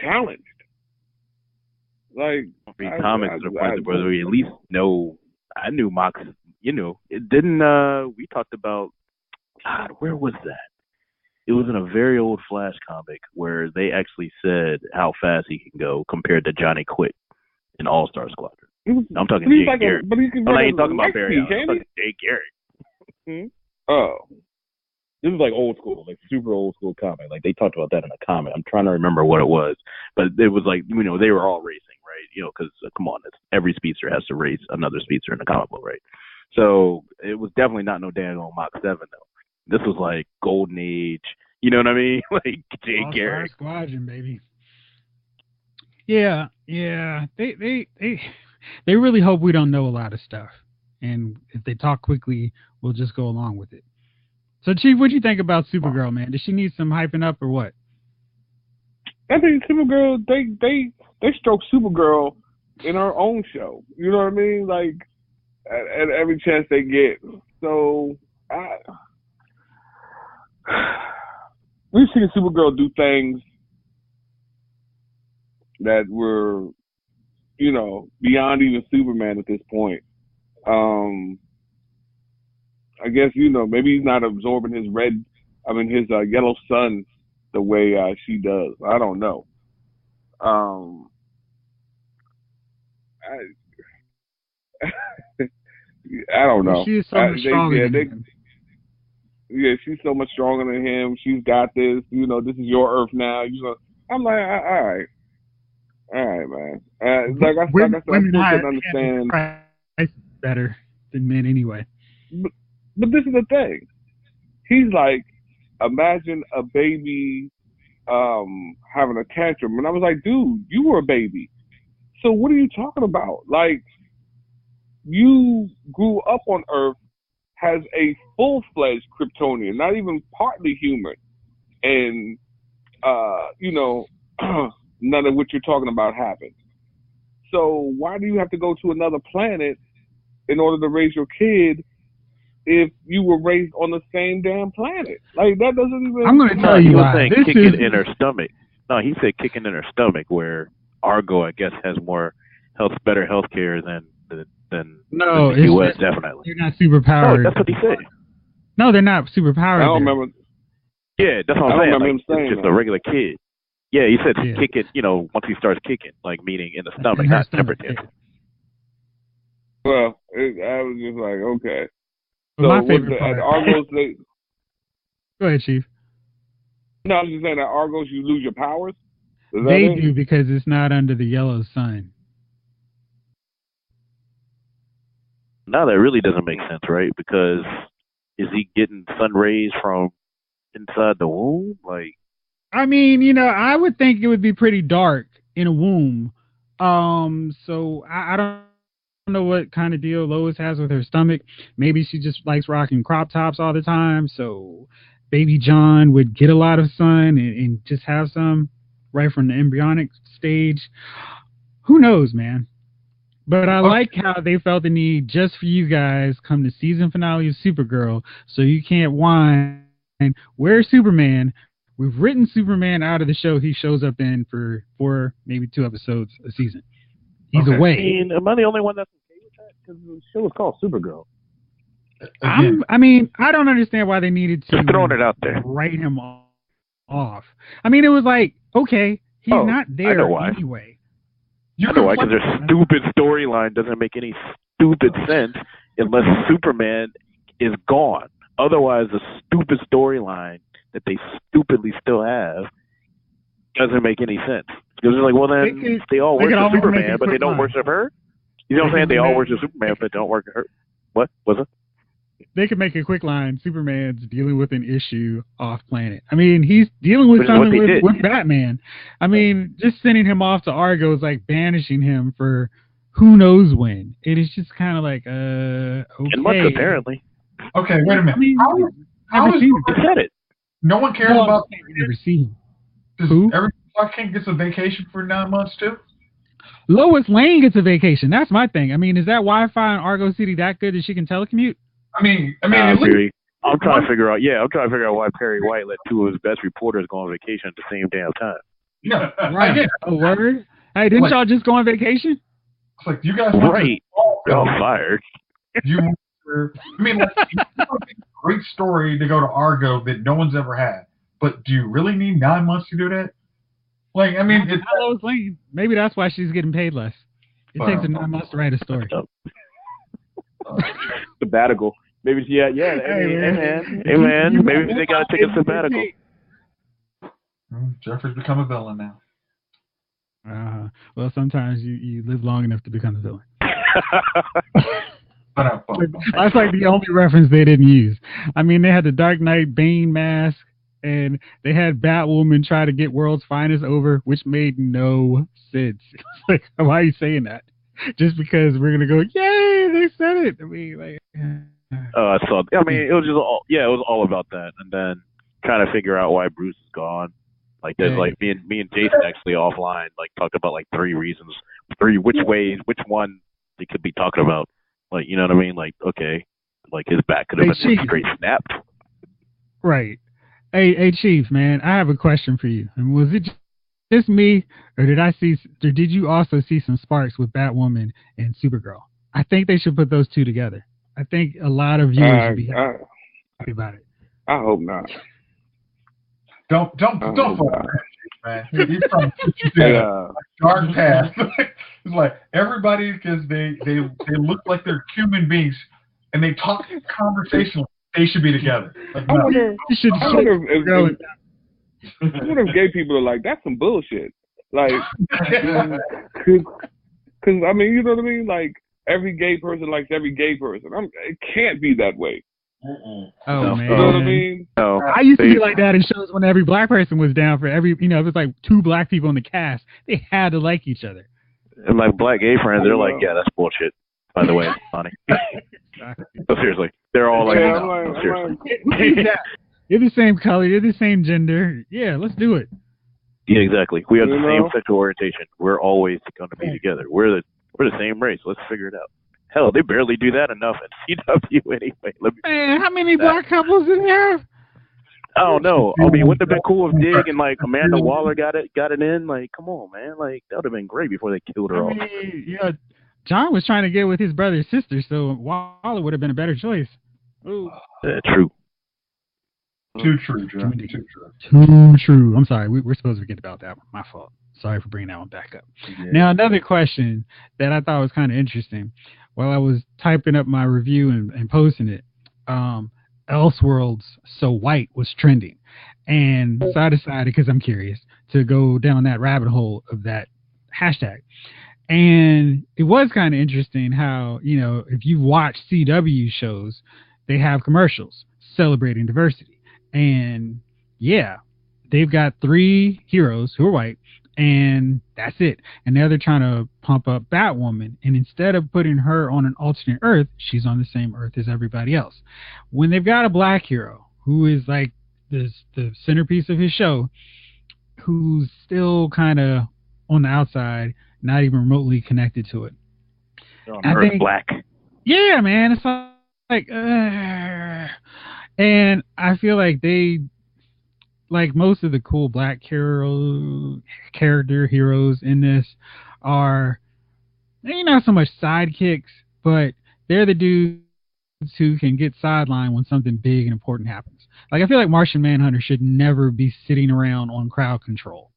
S2: challenged? Like,
S3: Comics to the point where we at least know. I knew Mox. You know, it didn't. We talked about. God, where was that? It was in a very old Flash comic where they actually said how fast he can go compared to Johnny Quick in All Star Squadron. I'm talking Jay Garrick. I'm not even talking about Barry Allen. I'm talking Jay Garrick.
S2: Oh.
S3: This is like old school, like super old school comic. Like they talked about that in a comic. I'm trying to remember what it was, but it was like, you know, they were all racing, right? You know, because come on, every speedster has to race another speedster in a comic book, right? So it was definitely not no damn old Mach 7 though. This was like Golden Age. You know what I mean? Like Jay Garrick.
S1: Squadron, baby. Yeah. They really hope we don't know a lot of stuff, and if they talk quickly, we'll just go along with it. So, Chief, what do you think about Supergirl, man? Does she need some hyping up or what?
S2: I think Supergirl, they stroke Supergirl in her own show. You know what I mean? Like, at every chance they get. So, we've seen Supergirl do things that were, you know, beyond even Superman at this point. I guess, you know, maybe he's not absorbing his his yellow sun the way she does. I don't know. I don't know.
S1: She is so much stronger than him.
S2: Yeah, she's so much stronger than him. She's got this. You know, this is your Earth now. You know, I'm like, all right, man. Like I still couldn't understand.
S1: Better than men anyway.
S2: But this is the thing. He's like, imagine a baby having a tantrum. And I was like, dude, you were a baby. So what are you talking about? Like, you grew up on Earth as a full-fledged Kryptonian, not even partly human. And, you know, none of what you're talking about happened. So why do you have to go to another planet in order to raise your kid if you were raised on the same damn planet? Like, that doesn't even...
S1: I'm going to tell you why.
S3: He was saying kicking in her stomach. No, he said kicking in her stomach, where Argo, I guess, has better health care than the U.S., definitely.
S1: They're not super powered.
S3: No, that's what he said.
S1: No, they're not super powered.
S2: I don't remember.
S3: Yeah, that's what I'm saying.
S2: I don't remember him saying
S3: it's just
S2: that.
S3: a regular kid. Yeah, he said kick it, you know, once he starts kicking, like meaning in the stomach, not temperature.
S2: Well, I was just like, okay.
S1: But
S2: so
S1: my favorite
S2: at
S1: part.
S2: Argos,
S1: Go ahead, Chief.
S2: No, I was just saying at Argos you lose your powers.
S1: They do because it's not under the yellow sun.
S3: Now that really doesn't make sense, right? Because is he getting sun rays from inside the womb? Like,
S1: I mean, you know, I would think it would be pretty dark in a womb. So I don't know what kind of deal Lois has with her stomach. Maybe she just likes rocking crop tops all the time. So baby John would get a lot of sun and just have some right from the embryonic stage. Who knows, man? But I like how they felt the need just for you guys come the season finale of Supergirl, so you can't whine. Where's Superman? We've written Superman out of the show he shows up in for 4, maybe 2 episodes a season. He's away.
S3: I mean, am I the only one that's okay with that? Because the show was called Supergirl.
S1: I mean, I don't understand why they needed to
S3: just throwing it out there.
S1: Write him off. I mean, it was like, okay, he's not there anyway.
S3: I know why, because their stupid storyline doesn't make any stupid sense unless Superman is gone. Otherwise, the stupid storyline that they stupidly still have doesn't make any sense. Because it's like, well, then they all worship Superman, but they don't worship her? You know what I'm saying? They all worship Superman, but don't worship her. What was it?
S1: they could make a quick line. Superman's dealing with an issue off planet. I mean, he's dealing with something with Batman. I mean, just sending him off to Argo is like banishing him for who knows when. It is just kind of like, okay.
S3: And much apparently.
S4: Okay, wait a minute.
S1: I mean,
S4: how is
S3: you said it.
S4: No one cares about.
S1: Never see him.
S4: Does
S1: Who?
S4: every Clark Kent gets a vacation for 9 months too?
S1: Lois Lane gets a vacation. That's my thing. I mean, is that Wi-Fi in Argo City that good that she can telecommute?
S4: I mean,
S3: I'm trying to figure out. Yeah, I'm trying to figure out why Perry White let two of his best reporters go on vacation at the same damn time.
S4: No,
S1: right. A word. Hey, didn't y'all just go on vacation?
S4: It's like you guys
S3: right. Y'all fired.
S4: Great story to go to Argo that no one's ever had. But do you really need 9 months to do that? Like, I mean, it's
S1: Lois Lane. Maybe that's why she's getting paid less. It takes her 9 months to write a story.
S3: Sabbatical. Maybe, yeah. Hey, man. Maybe they got to take a sabbatical.
S4: Jeffrey's become a villain now.
S1: Well, sometimes you live long enough to become a villain. That's like the only reference they didn't use. I mean, they had the Dark Knight Bane mask, and they had Batwoman try to get World's Finest over, which made no sense. It's like, why are you saying that? Just because we're gonna go, yay, they said it. I mean, like.
S3: I saw. I mean, it was just all. Yeah, it was all about that, and then trying to figure out why Bruce is gone. Like, there's like me and Jason actually offline, like talked about like which one they could be talking about. Like, you know what I mean? Like, okay, like his back could have been straight snapped.
S1: Right. Hey, Chief, man, I have a question for you. And was it just me, or did you also see some sparks with Batwoman and Supergirl? I think they should put those two together. I think a lot of viewers would be happy about it.
S2: I hope not.
S4: Don't fall for man. He's trying to put you down dark path. It's like everybody, because they look like they're human beings and they talk conversational. They should be together. Like,
S2: I wonder if gay people are like, that's some bullshit. Like, because I mean, you know what I mean? Like, every gay person likes every gay person. It can't be that way.
S1: Oh,
S2: no,
S1: man.
S2: You know what I mean?
S3: No.
S1: I used to be like that in shows when every black person was down for every, if it's like two black people in the cast, they had to like each other.
S3: And my black gay friends, they're like, yeah, that's bullshit. By the way, it's funny. No, seriously. They're all like, seriously.
S1: You're the same color, you're the same gender. Yeah, let's do it.
S3: Yeah, exactly. We have the same sexual orientation. We're always going to be together. We're the same race. Let's figure it out. Hell, they barely do that enough at CW anyway.
S1: Man, how many black couples do they have?
S3: I don't know. I mean, wouldn't it have been cool if Dig and like Amanda Waller got it in? Like, come on, man. Like, that would have been great before they killed her off.
S1: John was trying to get with his brother's sister, so Waller would have been a better choice.
S3: True.
S4: Too true, John.
S1: Too true. I'm sorry. We're supposed to forget about that one. My fault. Sorry for bringing that one back up. Yeah. Now, another question that I thought was kind of interesting. While I was typing up my review and posting it, Elseworlds So White was trending. And so I decided, because I'm curious, to go down that rabbit hole of that hashtag. And it was kind of interesting how, if you watch CW shows, they have commercials celebrating diversity. And yeah, they've got 3 heroes who are white, and that's it. And now they're trying to pump up Batwoman, and instead of putting her on an alternate Earth, she's on the same Earth as everybody else. When they've got a black hero who is like the centerpiece of his show, who's still kind of on the outside, not even remotely connected to it.
S3: Earth black.
S1: Yeah, man. It's like, and I feel like they, like most of the cool black character heroes in this are, they're not so much sidekicks, but they're the dudes who can get sidelined when something big and important happens. Like, I feel like Martian Manhunter should never be sitting around on crowd control.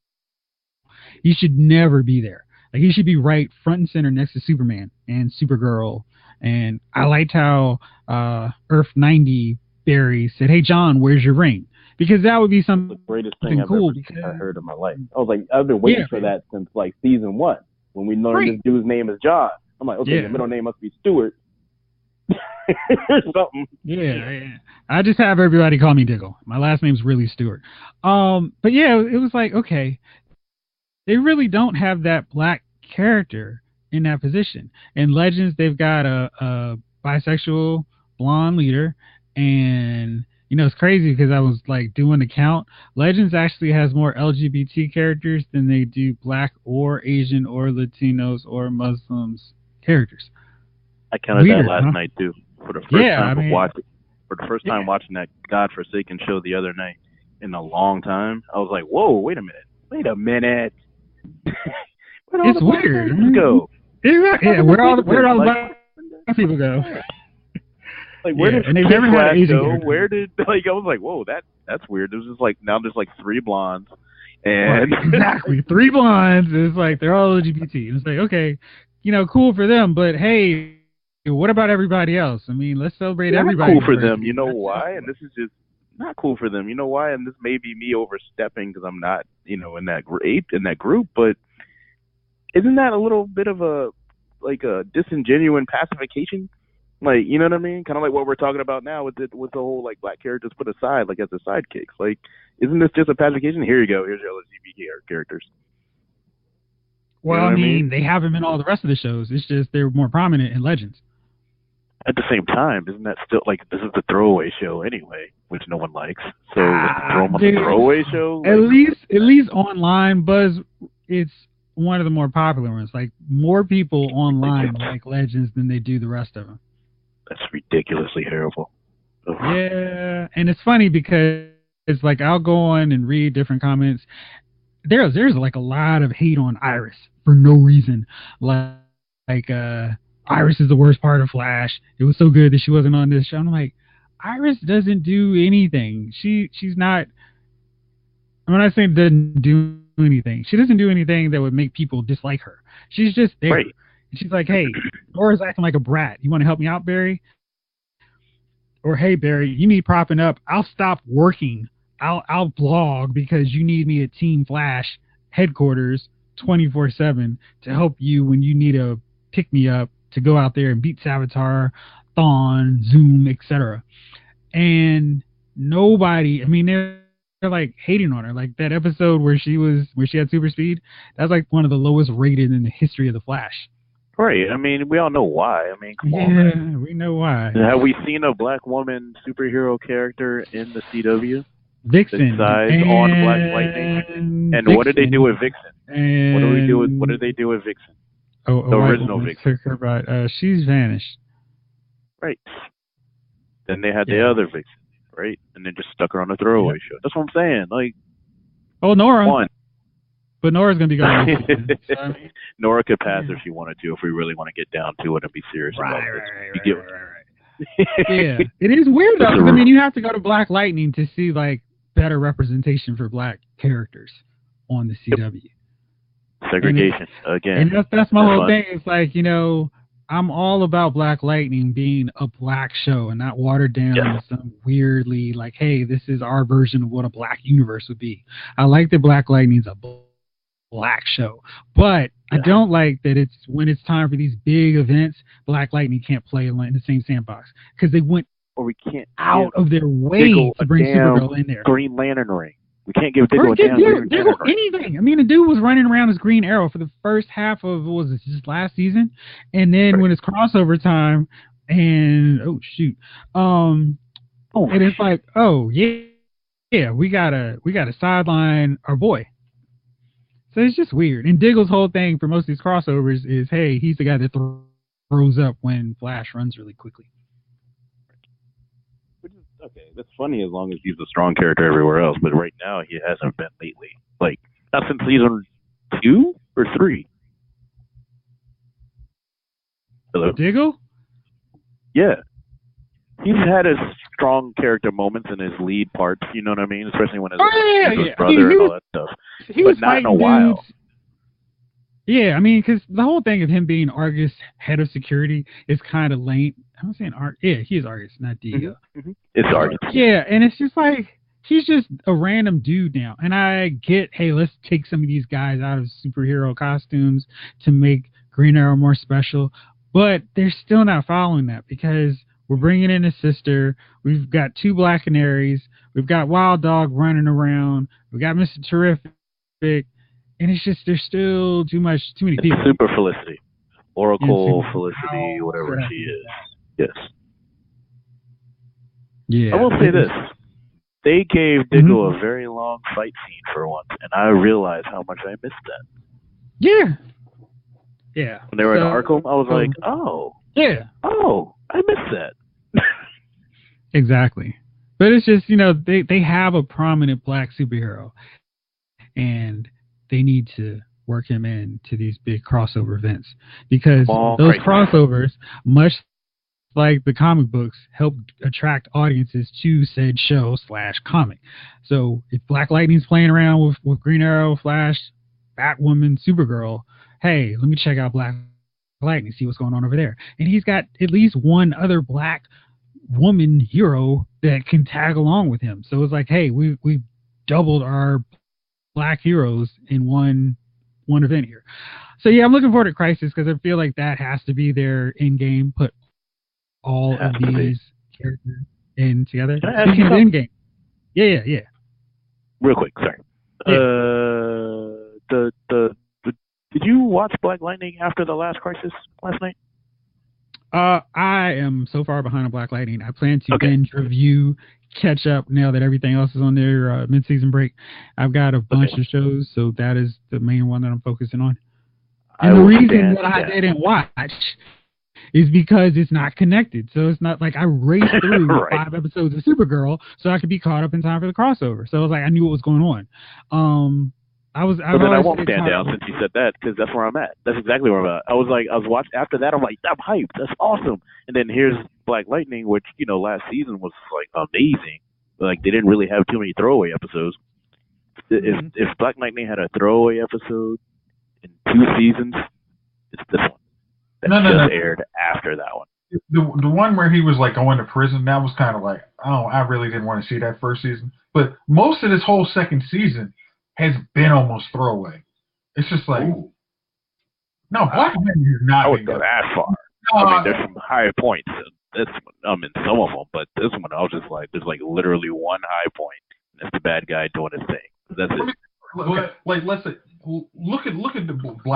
S1: He should never be there. Like, he should be right front and center next to Superman and Supergirl. And I liked how Earth 90 Barry said, "Hey John, where's your ring?" Because that would be something
S3: the greatest thing I've ever heard in my life. I was like, I've been waiting for that since like season 1 when we learned this dude's name is John. I'm like, okay, the middle name must be Stewart. or something.
S1: Yeah. I just have everybody call me Diggle. My last name's really Stewart. But yeah, it was like, okay, they really don't have that black character in that position. In Legends, they've got a bisexual blonde leader, and it's crazy because I was like doing the count. Legends actually has more LGBT characters than they do black or Asian or Latinos or Muslims characters.
S3: I counted
S1: Weird,
S3: that last
S1: huh?
S3: night too. For the first time
S1: Yeah.
S3: watching that godforsaken show the other night in a long time, I was like, "Whoa, wait a minute." Where'd all
S1: It's
S3: the black
S1: weird.
S3: characters go?
S1: Yeah, where all the black people go?
S3: Like, where did
S1: and they've never had an Asian
S3: go?
S1: character.
S3: Where did I was like, whoa, that's weird. There's just like now there's like 3 blondes and
S1: Right, exactly 3 blondes. It's like they're all LGBT. It's like, okay, cool for them, but hey, what about everybody else? I mean, let's celebrate everybody.
S3: Not cool for them. You know why? And this is just not cool for them. You know why? And this may be me overstepping because I'm not, in that group. But isn't that a little bit of a disingenuous pacification? Like, you know what I mean? Kind of like what we're talking about now with the whole like black characters put aside like as their sidekicks. Like, isn't this just a pacification? Here you go. Here's your LGBT characters.
S1: Well, I mean, they have them in all the rest of the shows. It's just they're more prominent in Legends.
S3: At the same time, isn't that still like this is the throwaway show anyway, which no one likes? So throw them on the throwaway show.
S1: At least online, Buzz, it's one of the more popular ones. Like more people online like Legends than they do the rest of them.
S3: That's ridiculously terrible. Ugh.
S1: Yeah, and it's funny because it's like I'll go on and read different comments. There's like a lot of hate on Iris for no reason. Like Iris is the worst part of Flash. It was so good that she wasn't on this show. I'm like, Iris doesn't do anything. She's not. I'm not saying doesn't do anything. She doesn't do anything that would make people dislike her. She's just there.
S3: Right.
S1: And she's like, hey, Nora's acting like a brat. You want to help me out, Barry? Or hey, Barry, you need propping up. I'll stop working. I'll blog because you need me at Team Flash headquarters 24/7 to help you when you need a pick me up to go out there and beat Savitar, Thawne, Zoom, etc. And nobody, I mean, they're like hating on her. Like that episode where she had super speed, that's like one of the lowest rated in the history of the Flash.
S3: Right. I mean, we all know why. I mean, come on, man.
S1: We know why.
S3: Have we seen a black woman superhero character in the CW?
S1: Vixen.
S3: On Black Lightning. And Vixen. What did they do with Vixen?
S1: And
S3: what did they do with Vixen?
S1: The
S3: original Vixen.
S1: She's vanished.
S3: Right. Then they had the other Vixen, right? And they just stuck her on a throwaway show. That's what I'm saying. Like,
S1: Nora.
S3: One.
S1: But Nora's gonna be gone. So, I mean,
S3: Nora could pass if she wanted to, if we really want to get down to it and be serious about this.
S1: Right. Yeah, it is weird though. 'Cause, I mean, you have to go to Black Lightning to see like better representation for black characters on the CW.
S3: Segregation again.
S1: And that's my whole thing. It's like, I'm all about Black Lightning being a black show and not watered down in some weirdly like, hey, this is our version of what a black universe would be. I like that Black Lightning's a black show, but I don't like that it's when it's time for these big events, Black Lightning can't play in the same sandbox because they went out of their way to bring Supergirl in there.
S3: Green Lantern ring. We can't give Diggle a damn Green Lantern ring.
S1: Anything. I mean, the dude was running around as Green Arrow for the first half of just last season, and then when it's crossover time, and and it's like, we gotta sideline our boy. So it's just weird. And Diggle's whole thing for most of these crossovers is, hey, he's the guy that throws up when Flash runs really quickly.
S3: Which is okay. That's funny as long as he's a strong character everywhere else. But right now he hasn't been lately. Like not since season 2 or 3. Hello,
S1: Diggle?
S3: Yeah. He's had his strong character moments in his lead parts, you know what I mean? Especially when his brother and all that stuff. But not in a while.
S1: Dudes. Yeah, I mean, because the whole thing of him being Argus head of security is kind of lame. I'm saying Argus. Yeah, he is Argus, not Diego.
S3: Mm-hmm. It's Argus.
S1: Yeah, and it's just like, he's just a random dude now. And I get, hey, let's take some of these guys out of superhero costumes to make Green Arrow more special. But they're still not following that because We're bringing in a sister. We've got 2 Black Canaries. We've got Wild Dog running around. We got Mr. Terrific, and it's just there's still too many people.
S3: Super Felicity, Oracle Felicity, whatever she is. Yes.
S1: Yeah.
S3: I will say this: they gave Diggle a very long fight scene for once, and I realized how much I missed that.
S1: Yeah. Yeah.
S3: When they were in Arkham, I was like, oh.
S1: Yeah.
S3: Oh, I missed that.
S1: Exactly. But it's just, they have a prominent Black superhero, and they need to work him into these big crossover events, because those crossovers, much like the comic books, help attract audiences to said show / comic. So if Black Lightning's playing around with Green Arrow, Flash, Batwoman, Supergirl, hey, let me check out Black Lightning, see what's going on over there. And he's got at least one other Black woman hero that can tag along with him. So it's like, hey, we've doubled our Black heroes in one event here. So yeah, I'm looking forward to Crisis, because I feel like that has to be their end game. Put all of these characters in together. Speaking of end game, yeah.
S3: Real quick, sorry. Did you watch Black Lightning after the last Crisis last night?
S1: I am so far behind on Black Lightning. I plan to binge review, catch up now that everything else is on their mid-season break. I've got a bunch of shows, so that is the main one that I'm focusing on. And the reason that I didn't watch is because it's not connected. So it's not like I raced through 5 episodes of Supergirl so I could be caught up in time for the crossover. So it was like I knew what was going on. I won't stand down since you said that, because that's where I'm at. That's exactly where I'm at. I was watching after that. I'm like, I'm hyped. That's awesome. And then here's Black Lightning, which last season was like amazing. Like they didn't really have too many throwaway episodes. If Black Lightning had a throwaway episode in 2 seasons, it's this one. That aired after that one.
S4: The one where he was like going to prison, that was kind of like, I really didn't want to see that first season. But most of this whole second season has been almost throwaway. It's just like, no, Black Lightning is not.
S3: I wouldn't go that far. There's some high points in this one. In some of them, but this one I was just like, there's like literally one high point. And it's the bad guy doing his thing. That's it.
S4: Like let's say, look at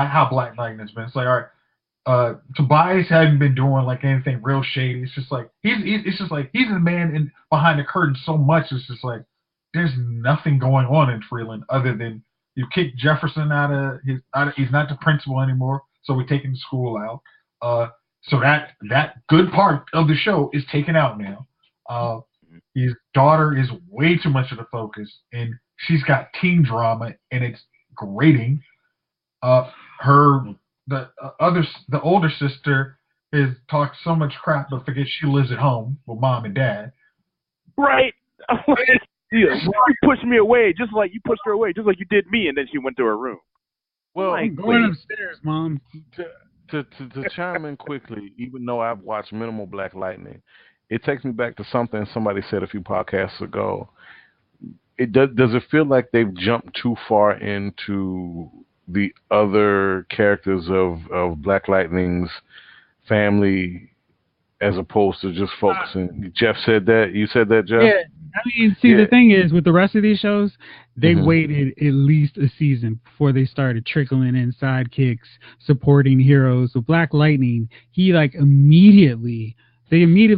S4: how Black Lightning has been. It's like, all right, Tobias hadn't been doing like anything real shady. It's just like he's the man behind the curtain so much. It's just like there's nothing going on in Freeland other than you kick Jefferson out of he's not the principal anymore, so we're taking the school out. So that good part of the show is taken out now. His daughter is way too much of the focus, and she's got teen drama, and it's grating. The older sister is talked so much crap, but forget she lives at home with mom and dad.
S3: Right. You pushed me away, just like you pushed her away, just like you did me, and then she went to her room.
S6: Well,
S1: I'm going upstairs, Mom.
S6: To chime in quickly, even though I've watched minimal Black Lightning, it takes me back to something somebody said a few podcasts ago. Does it feel like they've jumped too far into the other characters of Black Lightning's family as opposed to just focusing? Jeff said that. You said that, Jeff?
S1: Yeah. The thing is, with the rest of these shows, they waited at least a season before they started trickling in sidekicks, supporting heroes. With Black Lightning, they immediately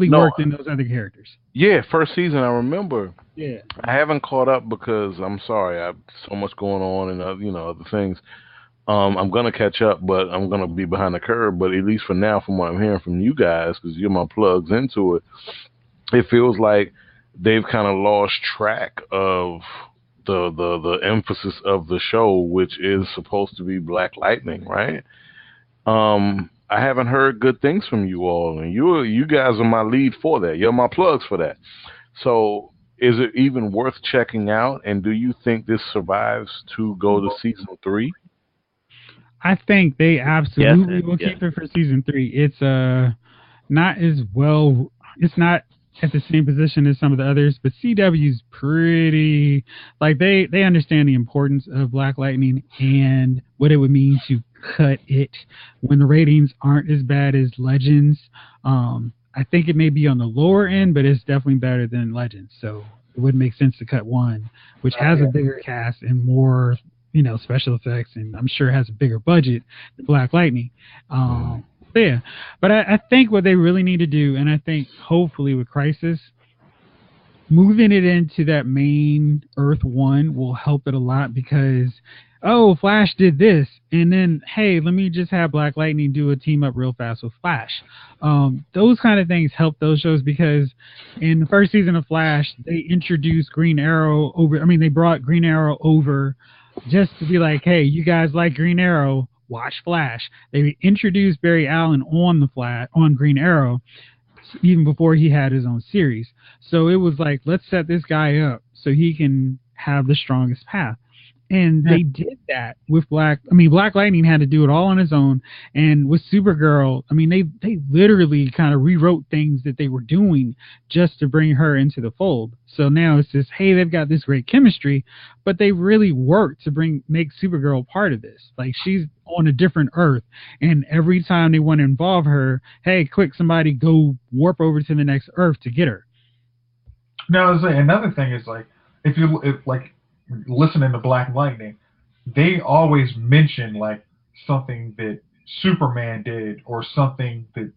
S1: worked in those other characters.
S6: Yeah, first season, I remember.
S1: Yeah.
S6: I haven't caught up because I'm sorry, I have so much going on and other things. I'm gonna catch up, but I'm gonna be behind the curve. But at least for now, from what I'm hearing from you guys, because you're my plugs into it, it feels like they've kind of lost track of the emphasis of the show, which is supposed to be Black Lightning, right? I haven't heard good things from you all, and you guys are my lead for that. You're my plugs for that. So is it even worth checking out? And do you think this survives to go to season 3?
S1: I think they absolutely will keep it for season 3. It's not as well. It's not at the same position as some of the others, but CW's pretty they understand the importance of Black Lightning and what it would mean to cut it when the ratings aren't as bad as Legends. I think it may be on the lower end, but it's definitely better than Legends. So it would make sense to cut one, which has a bigger cast and more, special effects, and I'm sure has a bigger budget than Black Lightning. Yeah, but I think what they really need to do, and I think hopefully with Crisis, moving it into that main Earth 1 will help it a lot because, Flash did this, and then, hey, let me just have Black Lightning do a team up real fast with Flash. Those kind of things help those shows because in the first season of Flash, they introduced Green Arrow they brought Green Arrow over just to be like, hey, you guys like Green Arrow, watch Flash. They introduced Barry Allen on Green Arrow even before he had his own series. So it was like, let's set this guy up so he can have the strongest path. And they did that with Black Lightning had to do it all on his own. And with Supergirl, they literally kind of rewrote things that they were doing just to bring her into the fold. So now it's just, hey, they've got this great chemistry, but they really worked to make Supergirl part of this. Like, she's on a different Earth, and every time they want to involve her, hey, quick, somebody go warp over to the next Earth to get her.
S4: Now, another thing is, like, if listening to Black Lightning, they always mention like something that Superman did or something that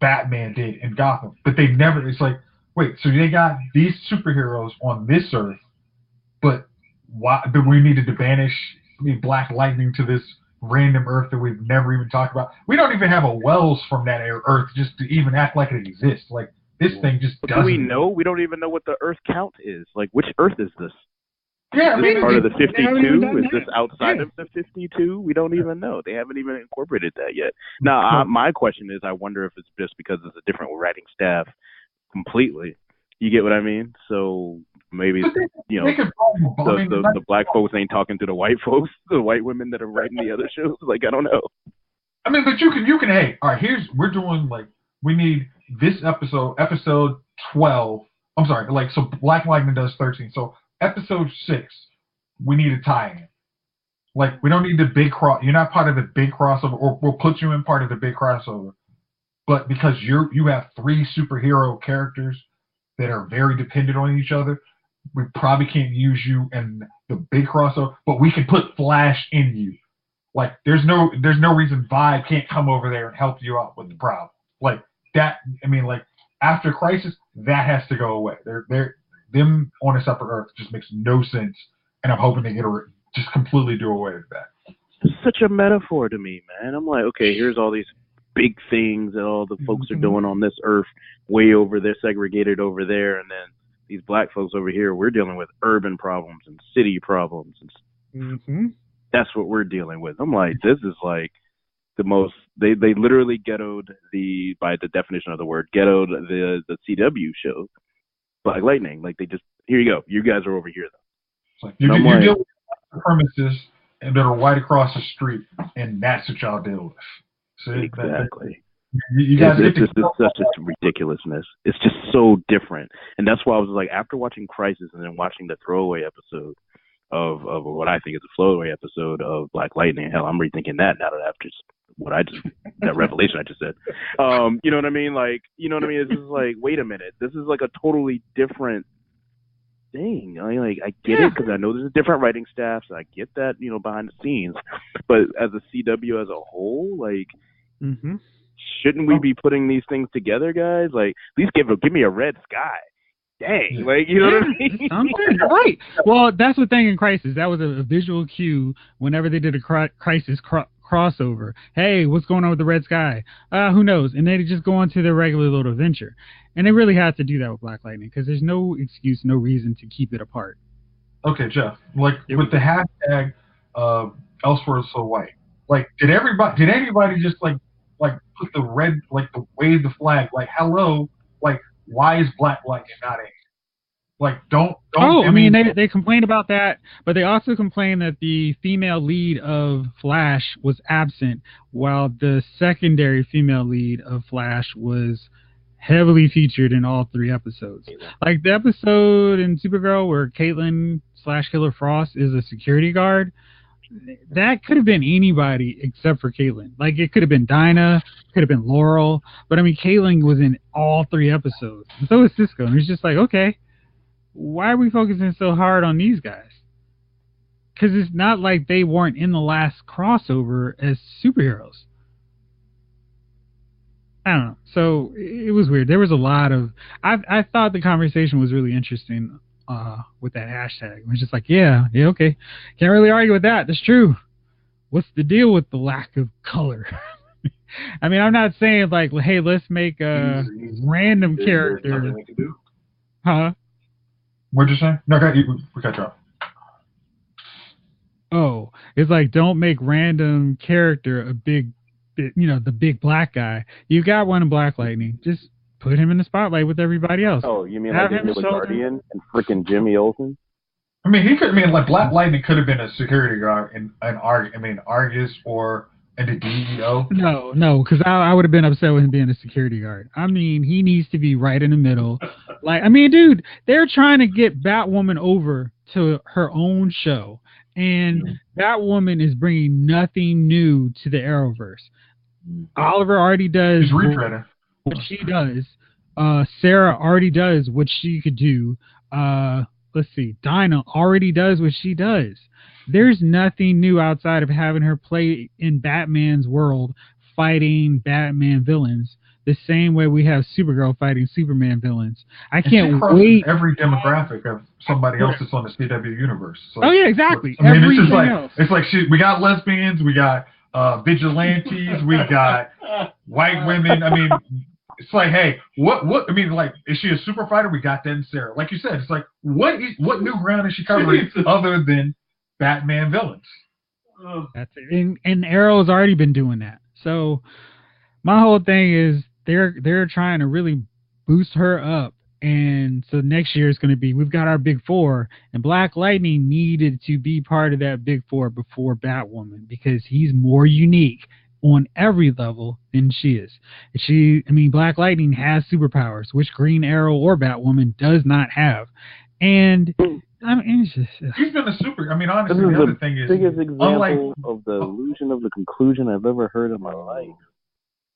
S4: Batman did in Gotham, but they never. It's like, wait, so they got these superheroes on this Earth, but why? But we needed to banish Black Lightning to this random Earth that we've never even talked about. We don't even have a Wells from that Earth just to even act like it exists. Like, this thing just doesn't.
S3: Do we know? We don't even know what the Earth count is. Like, which Earth is this?
S4: Yeah,
S3: is this part of the 52? Is this outside of the 52? We don't even know. They haven't even incorporated that yet. Now, my question is, I wonder if it's just because it's a different writing staff completely. You get what I mean? So maybe, the black folks ain't talking to the white folks, the white women that are writing the other shows. Like, I don't know.
S4: But you can, hey, all right, we're doing, like, we need this episode 12. I'm sorry, like, so Black Lightning does 13. So episode 6, we need a tie-in. Like, we don't need the big you're not part of the big crossover, or we'll put you in part of the big crossover. But because you have 3 superhero characters that are very dependent on each other, we probably can't use you in the big crossover, but we can put Flash in you. Like, there's no reason Vibe can't come over there and help you out with the problem. Like, that, like, after Crisis, that has to go away. Them on a separate Earth just makes no sense, and I'm hoping they just completely do away with that.
S3: It's such a metaphor to me, man. I'm like, okay, here's all these big things that all the folks are doing on this Earth, way over there, segregated over there, and then these black folks over here, we're dealing with urban problems and city problems, and that's what we're dealing with. I'm like, this is like the most. They literally ghettoed by the definition of the word, ghettoed the CW show. Black Lightning, like, they just, here you go, you guys are over here though.
S4: Like, you deal with premises that are right across the street, and that's what y'all deal with. So
S3: exactly.
S4: You guys
S3: it's such a ridiculousness. It's just so different, and that's why I was like, after watching Crisis and then watching the throwaway episode of what I think is a throwaway episode of Black Lightning. Hell, I'm rethinking that now that after that revelation I just said. You know what I mean? Like, you know what I mean? It's just like, wait a minute, this is like a totally different thing. I get it, because I know there's a different writing staff, so I get that, behind the scenes. But as a CW as a whole, like, shouldn't we be putting these things together, guys? Like, at least give me a red sky. Dang, like, you know what I mean?
S1: Something, right. Well, that's the thing in Crisis. That was a visual cue whenever they did a Crisis crossover. Hey, what's going on with the red sky? Who knows? And they just go on to their regular little adventure. And they really had to do that with Black Lightning, because there's no excuse, no reason to keep it apart.
S4: Okay, Jeff, like, with the hashtag Elseworlds So White, like, did anybody just like put the red, like, the wave the flag, like, hello, like, why is Black Lightning not in? Like, don't.
S1: They complained about that, but they also complained that the female lead of Flash was absent, while the secondary female lead of Flash was heavily featured in all 3 episodes. Like, the episode in Supergirl where Caitlin / Killer Frost is a security guard, that could have been anybody except for Caitlin. Like, it could have been Dinah, could have been Laurel, but I mean, Caitlin was in all 3 episodes, and so was Cisco. And it's just like, okay, why are we focusing so hard on these guys? Because it's not like they weren't in the last crossover as superheroes. I don't know. So it was weird. There was a lot of. I thought the conversation was really interesting with that hashtag. It was just like, yeah, okay. Can't really argue with that. That's true. What's the deal with the lack of color? I mean, I'm not saying like, hey, let's make a random character. Huh?
S4: What'd you say? No, we got you off.
S1: Oh, it's like, don't make random character a big, the big black guy. You got one in Black Lightning. Just put him in the spotlight with everybody else.
S3: Oh, you mean like the Guardian and freaking Jimmy Olsen?
S4: I mean, like Black Lightning could have been a security guard in Argus or in the DEO.
S1: No, because I would have been upset with him being a security guard. I mean, he needs to be right in the middle. Like, I mean, dude, they're trying to get Batwoman over to her own show. And Batwoman is bringing nothing new to the Arrowverse. Oliver already does what she does. Sarah already does what she could do. Let's see. Dinah already does what she does. There's nothing new outside of having her play in Batman's world, fighting Batman villains. The same way we have Supergirl fighting Superman villains. I can't wait.
S4: Every demographic of somebody else that's on the CW universe. Like,
S1: oh yeah, exactly.
S4: I mean, it's like we got lesbians, we got vigilantes, we got white women. I mean, it's like, hey, what? I mean, like, is she a super fighter? We got that in Sarah. Like you said, it's like, what new ground is she covering other than Batman villains?
S1: That's it. And Arrow's already been doing that. So my whole thing is they're trying to really boost her up. And so next year is going to be, we've got our big 4, and Black Lightning needed to be part of that big 4 before Batwoman, because he's more unique on every level than she is. Black Lightning has superpowers, which Green Arrow or Batwoman does not have. And I mean, it's just,
S4: he's been a super. I mean, honestly, the other thing is,
S3: biggest example of the illusion of the conclusion I've ever heard in my life.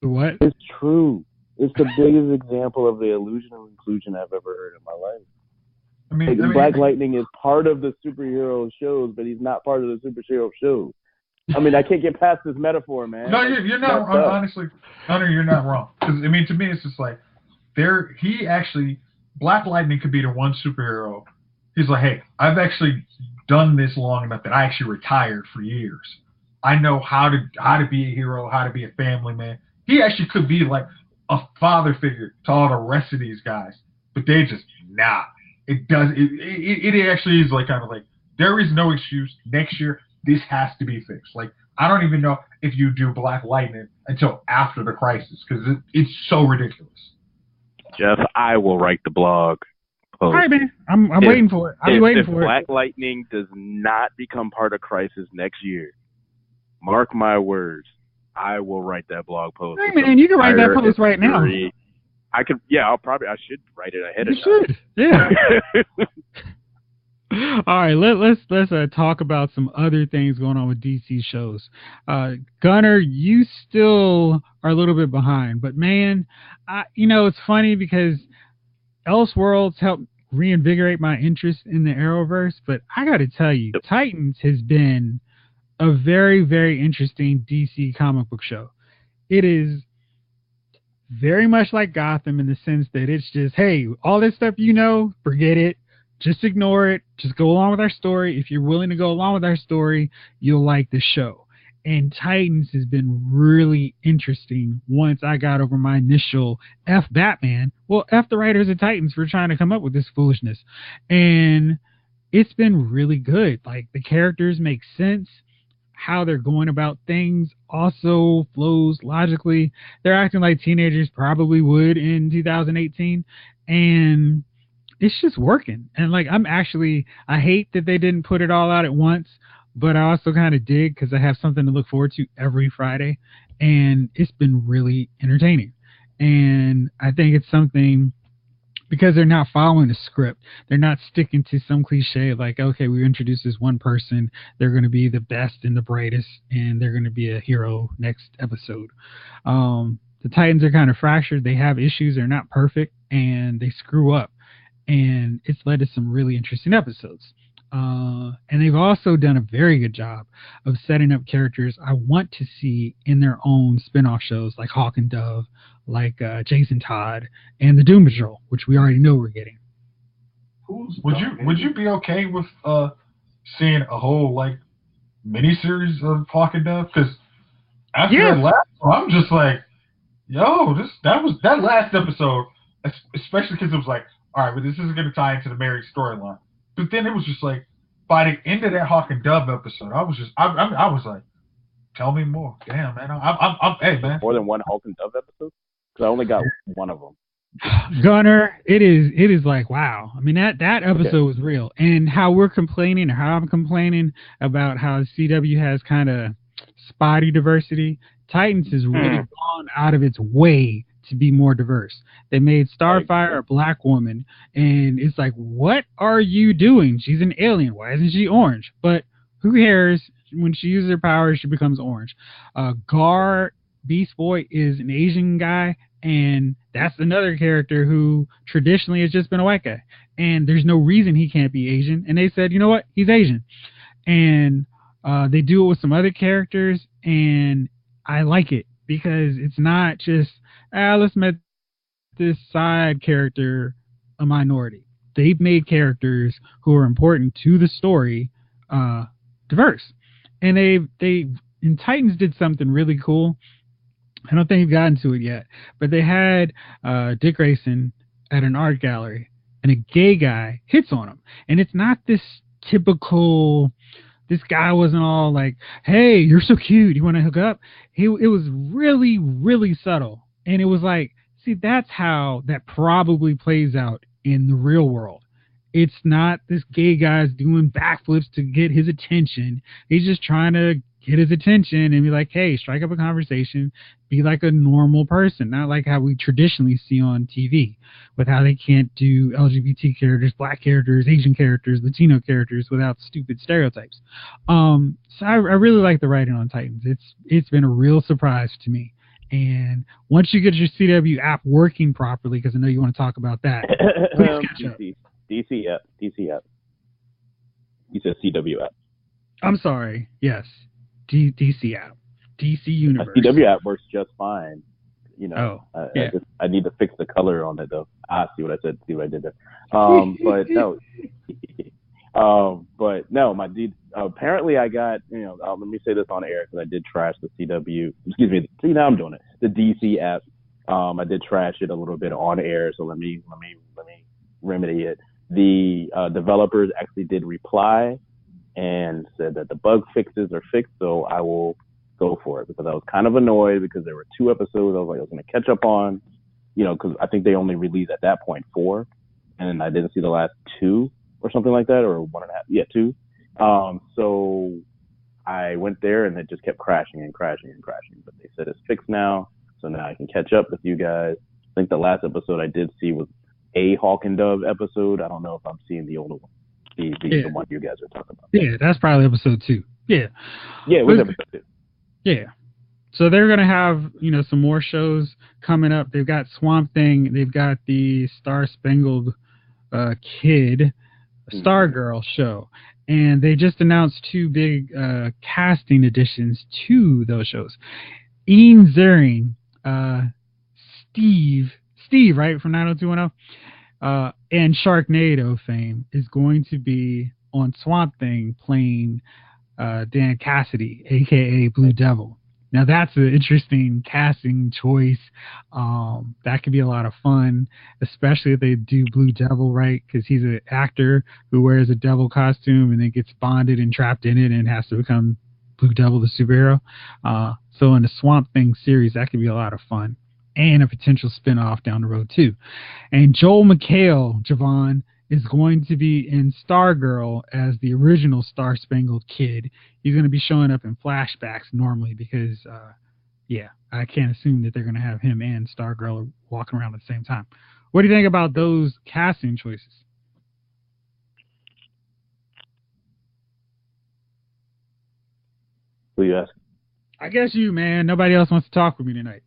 S1: What?
S3: It's true. It's the biggest example of the illusion of inclusion I've ever heard in my life. I mean, Black Lightning is part of the superhero shows, but he's not part of the superhero shows. I mean, I can't get past this metaphor, man.
S4: No, you're not. Honestly, Hunter, you're not wrong. Because I mean, to me, it's just like Black Lightning could be the one superhero. He's like, hey, I've actually done this long enough that I actually retired for years. I know how to be a hero, how to be a family man. He actually could be like a father figure to all the rest of these guys, but they just It does. It actually is like kind of like, there is no excuse. Next year, this has to be fixed. Like, I don't even know if you do Black Lightning until after the crisis, because it's so ridiculous.
S3: Jeff, I will write the blog post.
S1: All right, man. I'm waiting for it. I'm waiting for it.
S3: If Black Lightning does not become part of Crisis next year, mark my words, I will write that blog post.
S1: Hey, man, you can write that post right now.
S3: I could. Yeah, I should write it ahead of time.
S1: You should. Yeah. All right, let's talk about some other things going on with DC shows. Gunner, you still are a little bit behind, but man, it's funny because Elseworlds helped reinvigorate my interest in the Arrowverse, but I got to tell you, Titans has been a very, very interesting DC comic book show. It is very much like Gotham in the sense that it's just, hey, all this stuff forget it. Just ignore it. Just go along with our story. If you're willing to go along with our story, you'll like the show. And Titans has been really interesting once I got over my initial F Batman. Well, F the writers of Titans for trying to come up with this foolishness. And it's been really good. Like, the characters make sense. How they're going about things also flows logically. They're acting like teenagers probably would in 2018. And it's just working. And like, I hate that they didn't put it all out at once, but I also kind of dig because I have something to look forward to every Friday, and it's been really entertaining. And I think it's something because they're not following a script. They're not sticking to some cliche like, okay, we introduce this one person, they're going to be the best and the brightest, and they're going to be a hero next episode. The Titans are kind of fractured. They have issues. They're not perfect, and they screw up. And it's led to some really interesting episodes. And they've also done a very good job of setting up characters I want to see in their own spin-off shows like Hawk and Dove, like Jason Todd, and the Doom Patrol, which we already know we're getting.
S4: Would you be okay with seeing a whole like miniseries of Hawk and Dove? Because after that last one, I'm just like, yo, that last episode, especially because it was like, all right, but this isn't going to tie into the married storyline. But then it was just like, by the end of that Hawk and Dove episode, I was like, tell me more. Damn, man. I'm hey, man.
S3: More than one Hawk and Dove episode? Because I only got one of them.
S1: Gunner, it is like, wow. I mean, that episode was real. And how we're complaining, or how I'm complaining about how CW has kind of spotty diversity, Titans has really gone out of its way to be more diverse. They made Starfire a black woman, and it's like, what are you doing? She's an alien. Why isn't she orange? But who cares? When she uses her powers, she becomes orange. Gar, Beast Boy, is an Asian guy, and that's another character who traditionally has just been a white guy. And there's no reason he can't be Asian. And they said, you know what? He's Asian. And they do it with some other characters, and I like it because it's not just, let's make this side character a minority. They've made characters who are important to the story diverse. And they in Titans did something really cool. I don't think we've gotten to it yet, but they had Dick Grayson at an art gallery, and a gay guy hits on him. And it's not this typical, this guy wasn't all like, hey, you're so cute, you want to hook up? It was really, really subtle. And it was like, see, that's how that probably plays out in the real world. It's not this gay guy's doing backflips to get his attention. He's just trying to get his attention and be like, hey, strike up a conversation, be like a normal person, not like how we traditionally see on TV with how they can't do LGBT characters, black characters, Asian characters, Latino characters without stupid stereotypes. So I really like the writing on Titans. It's been a real surprise to me. And once you get your CW app working properly, because I know you want to talk about that, please catch up.
S3: DC app. You said CW app.
S1: I'm sorry. Yes. DC app. DC Universe.
S3: CW app works just fine. You know,
S1: yeah.
S3: I need to fix the color on it though. See what I said. See what I did there. But no. But no, apparently I got, let me say this on air because I did trash the CW. Excuse me. See, now I'm doing it. The DC app. I did trash it a little bit on air, so let me remedy it. The developers actually did reply and said that the bug fixes are fixed, so I will go for it because I was kind of annoyed because there were 2 episodes I was like I was going to catch up on, because I think they only released at that point 4, and I didn't see the last 2 or something like that, or 1.5, 2. So I went there and it just kept crashing and crashing and crashing, but they said it's fixed now, so now I can catch up with you guys. I think the last episode I did see was a Hawk and Dove episode. I don't know if I'm seeing the older one. The one you guys are talking about.
S1: Yeah, that's probably episode 2. Yeah.
S3: Yeah, it was episode 2.
S1: Yeah. So they're going to have, some more shows coming up. They've got Swamp Thing. They've got the Star Spangled Kid, Stargirl show. And they just announced 2 big casting additions to those shows. Ian Ziering, Steve, right, from 90210, and Sharknado fame, is going to be on Swamp Thing playing Dan Cassidy, a.k.a. Blue Devil. Now, that's an interesting casting choice. That could be a lot of fun, especially if they do Blue Devil right, because he's an actor who wears a devil costume and then gets bonded and trapped in it and has to become Blue Devil, the superhero. So in the Swamp Thing series, that could be a lot of fun. And a potential spin-off down the road, too. And Joel McHale, Jovon, is going to be in Stargirl as the original Star Spangled Kid. He's going to be showing up in flashbacks normally because, I can't assume that they're going to have him and Stargirl walking around at the same time. What do you think about those casting choices?
S3: Who you asking?
S1: I guess you, man. Nobody else wants to talk with me tonight.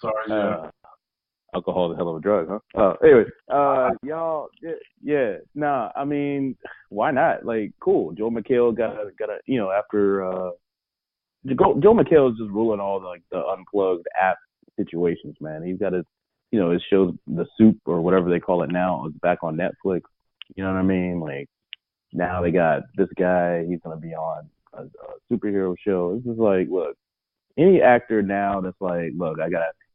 S5: Sorry.
S3: Alcohol is a hell of a drug, huh? Anyway, y'all, yeah, nah. I mean, why not? Like, cool. Joe McHale got a, after Joe McHale is just ruling all the unplugged app situations, man. He's got his, his shows, The Soup or whatever they call it now, is back on Netflix. You know what I mean? Like, now they got this guy. He's gonna be on a superhero show. This is like, look, any actor now that's like, look,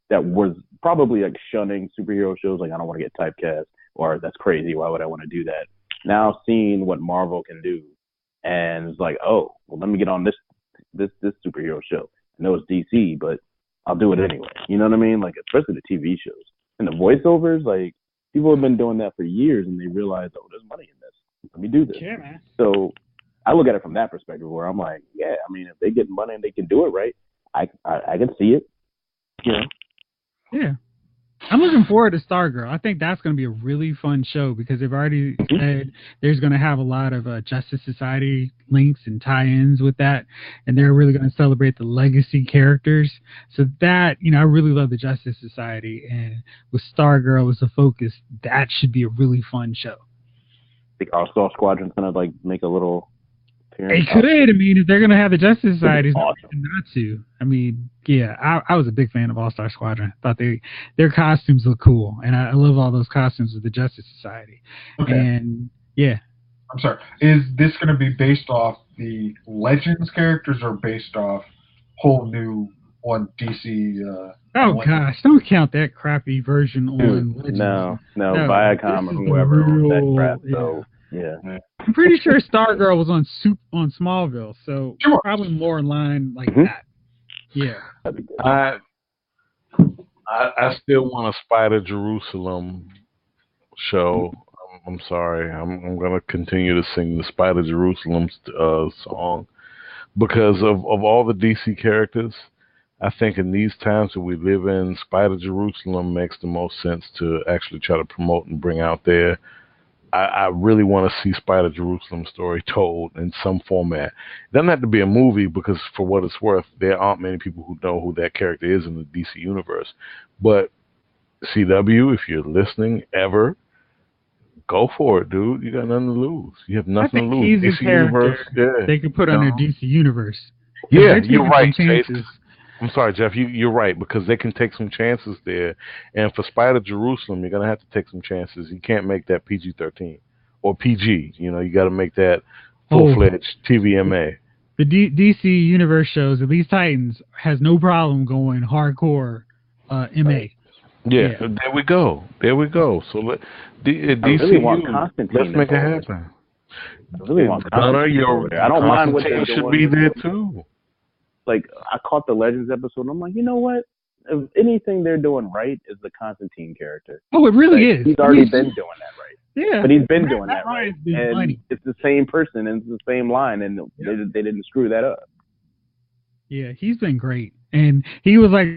S3: that was probably like shunning superhero shows, like I don't want to get typecast, or that's crazy. Why would I want to do that? Now seeing what Marvel can do, and it's like, oh, well, let me get on this superhero show. I know it's DC, but I'll do it anyway. You know what I mean? Like, especially the TV shows and the voiceovers. Like, people have been doing that for years, and they realize, oh, there's money in this. Let me do this.
S1: Yeah, man.
S3: So I look at it from that perspective, where I'm like, yeah, I mean, if they get money and they can do it right, I can see it. You know?
S1: Yeah. I'm looking forward to Stargirl. I think that's going to be a really fun show because they've already said there's going to have a lot of Justice Society links and tie-ins with that, and they're really going to celebrate the legacy characters. So that, I really love the Justice Society, and with Stargirl as a focus, that should be a really fun show.
S3: I think All-Star Squadron's going to make a little appearance.
S1: They could. I mean, if they're going to have the Justice Society, it's
S3: awesome.
S1: Not to. I mean, yeah, I was a big fan of All-Star Squadron. I thought their costumes look cool, and I love all those costumes with the Justice Society.
S4: Okay.
S1: And, yeah.
S4: I'm sorry. Is this going to be based off the Legends characters or based off whole new on DC?
S1: Gosh, don't count that crappy version on Legends.
S3: No, Viacom or whoever owns that crap.
S1: Yeah.
S3: So, yeah.
S1: I'm pretty sure Stargirl was on Smallville, so probably more in line like that. Yeah.
S6: I still want a Spider Jerusalem show. I'm sorry. I'm gonna continue to sing the Spider Jerusalem song because of all the DC characters. I think in these times that we live in, Spider Jerusalem makes the most sense to actually try to promote and bring out there. I really want to see Spider Jerusalem story told in some format. It doesn't have to be a movie because, for what it's worth, there aren't many people who know who that character is in the DC universe. But CW, if you're listening ever, go for it, dude. You got nothing to lose. You have nothing to lose.
S1: He's
S6: DC universe, yeah.
S1: They could put on their DC universe.
S6: Yeah, you're right, Chase. I'm sorry, Jeff. You're right, because they can take some chances there. And for Spider Jerusalem, you're going to have to take some chances. You can't make that PG-13 or PG. You got to make that full-fledged TVMA.
S1: The DC Universe shows, at least Titans, has no problem going hardcore MA.
S6: Yeah, there we go. So DCU, let's make it happen.
S3: I really want Constantine. I don't mind what they're doing.
S6: Should be there, too.
S3: Like, I caught the Legends episode, and I'm like, you know what? If anything they're doing right is the Constantine character.
S1: Oh, it really is.
S3: He's already been doing that right.
S1: Yeah.
S3: But he's been doing that right. And
S1: funny.
S3: it's the same person, and it's the same line, and they didn't screw that up.
S1: Yeah, he's been great. And he was like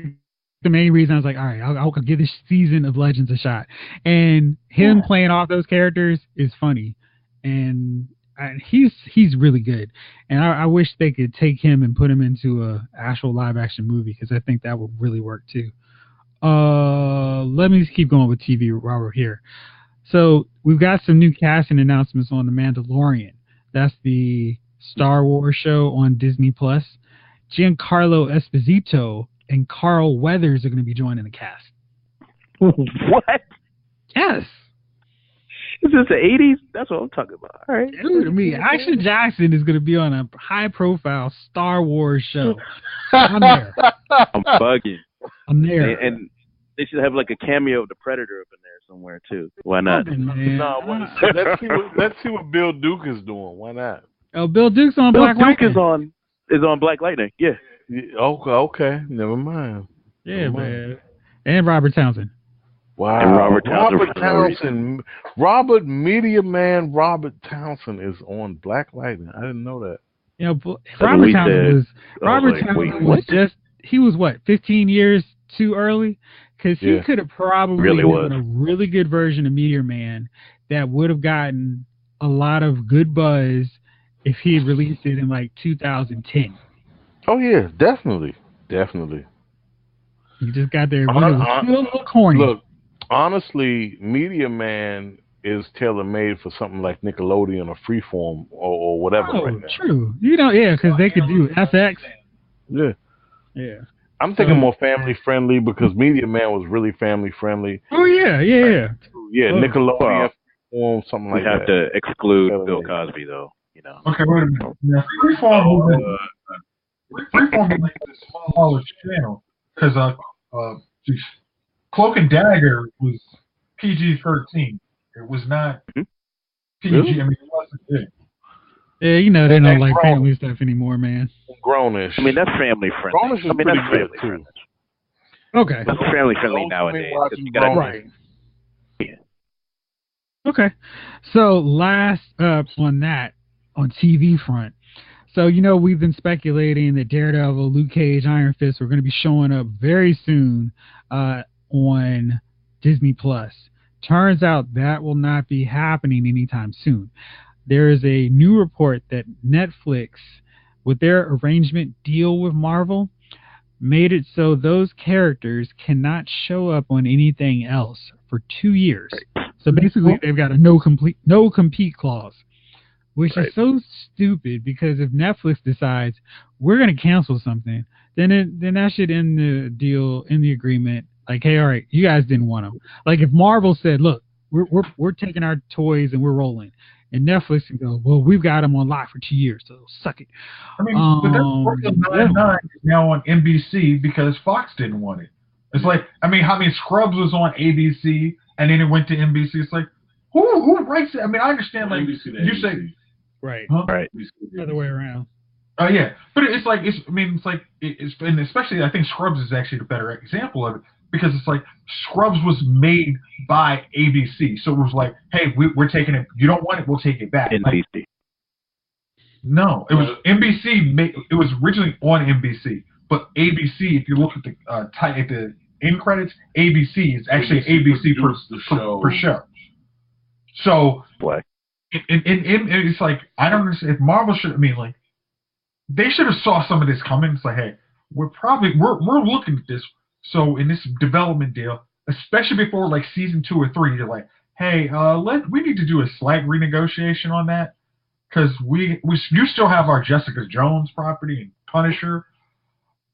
S1: the main reason I was like, all right, I'll give this season of Legends a shot. And him playing off those characters is funny. And he's really good, and I wish they could take him and put him into a actual live action movie because I think that would really work too. Let me just keep going with TV while we're here. So we've got some new casting announcements on The Mandalorian. That's the Star Wars show on Disney Plus. Giancarlo Esposito and Carl Weathers are going to be joining the cast.
S3: What?
S1: Yes.
S3: Is this the 80s? That's what I'm talking about. All right.
S1: Dude, I mean, Action Jackson is going to be on a high-profile Star Wars show. I'm there.
S3: I'm bugging.
S1: I'm there.
S3: And they should have like a cameo of the Predator up in there somewhere too. Why not?
S6: No, let's see what Bill Duke is doing. Why not?
S1: Oh, Bill Duke's on Black Lightning.
S3: Is on Black Lightning. Yeah.
S6: Okay. Never mind.
S1: Yeah, man. And Robert Townsend.
S6: Wow.
S3: And Robert
S6: Townsend. Robert Media Man Robert Townsend is on Black Lightning. I didn't know that.
S1: Robert Townsend was just, he was 15 years too early, because he could have probably done a really good version of Meteor Man that would have gotten a lot of good buzz if he had released it in like 2010.
S6: Oh yeah, definitely.
S1: He just got there when it was still a little corny.
S6: Look, honestly, Meteor Man is tailor made for something like Nickelodeon or Freeform or whatever.
S1: Oh,
S6: right now.
S1: True. Because they could do FX.
S6: Yeah.
S1: Yeah.
S6: I'm thinking more family friendly because Meteor Man was really family friendly.
S1: Oh yeah.
S6: Yeah, Nickelodeon, Freeform, something like that.
S3: We have to exclude Bill Cosby though.
S4: Okay, wait a minute. Now, Freeform was like a smaller channel because Cloak and Dagger was PG-13. It was not PG.
S6: Really?
S4: I mean, it wasn't big.
S1: Yeah, they don't like family stuff anymore, man.
S3: I
S6: Grownish.
S3: mean, that's family friendly.
S6: Grownish is pretty good too.
S1: Okay.
S3: That's family friendly nowadays. You gotta,
S1: right. Okay. So last up on TV front. So, we've been speculating that Daredevil, Luke Cage, Iron Fist were going to be showing up very soon on Disney Plus. Turns out that will not be happening anytime soon. There is a new report that Netflix, with their arrangement deal with Marvel, made it so those characters cannot show up on anything else for 2 years. So basically, they've got a no compete clause, which is so stupid because if Netflix decides we're going to cancel something, then that should end the deal, in the agreement. Like, hey, all right, you guys didn't want them. Like if Marvel said, look, we're taking our toys and we're rolling, and Netflix can go, well, we've got them on lock for 2 years, so suck it.
S4: I mean, but that's Brooklyn Nine-Nine is now on NBC because Fox didn't want it. It's like, I mean, Scrubs was on ABC and then it went to NBC. It's like, who writes it? I mean, I understand, like,
S5: NBC to
S4: you
S5: ABC.
S4: say,
S1: right,
S3: right,
S1: the other way around.
S4: Oh yeah, but it's like and especially I think Scrubs is actually the better example of it because it's like Scrubs was made by ABC, so it was like, hey, we're taking it. You don't want it, we'll take it back.
S3: NBC.
S4: Like, no, it was NBC. It was originally on NBC, but ABC. If you look at the end credits, ABC is actually ABC per show. So,
S3: what?
S4: And it's like, I don't understand if Marvel should. I mean, like, they should have saw some of this coming. It's like, hey, we're looking at this. So in this development deal, especially before like season 2 or 3, you're like, hey, we need to do a slight renegotiation on that because you still have our Jessica Jones property and Punisher.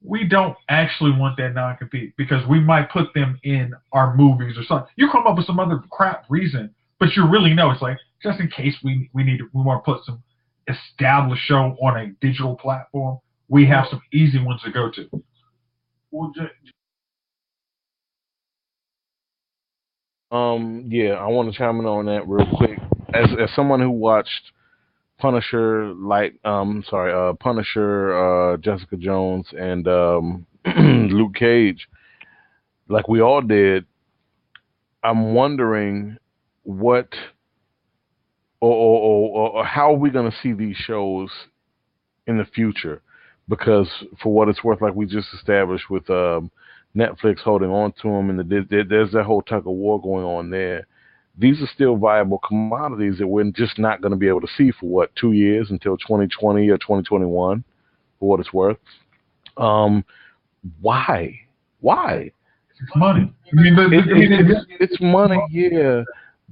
S4: We don't actually want that non-compete because we might put them in our movies or something. You come up with some other crap reason, but you really know it's like, just in case we want to put some established show on a digital platform, we have some easy ones to go to. Well,
S6: I want to chime in on that real quick. As someone who watched Punisher, Jessica Jones, and Luke Cage, like we all did, I'm wondering what or how are we going to see these shows in the future? Because for what it's worth, like we just established with Netflix holding on to them, and there's that whole tug of war going on there. These are still viable commodities that we're just not going to be able to see for 2 years until 2020 or 2021, for what it's worth. Why?
S4: It's money. I mean,
S6: it's money, yeah.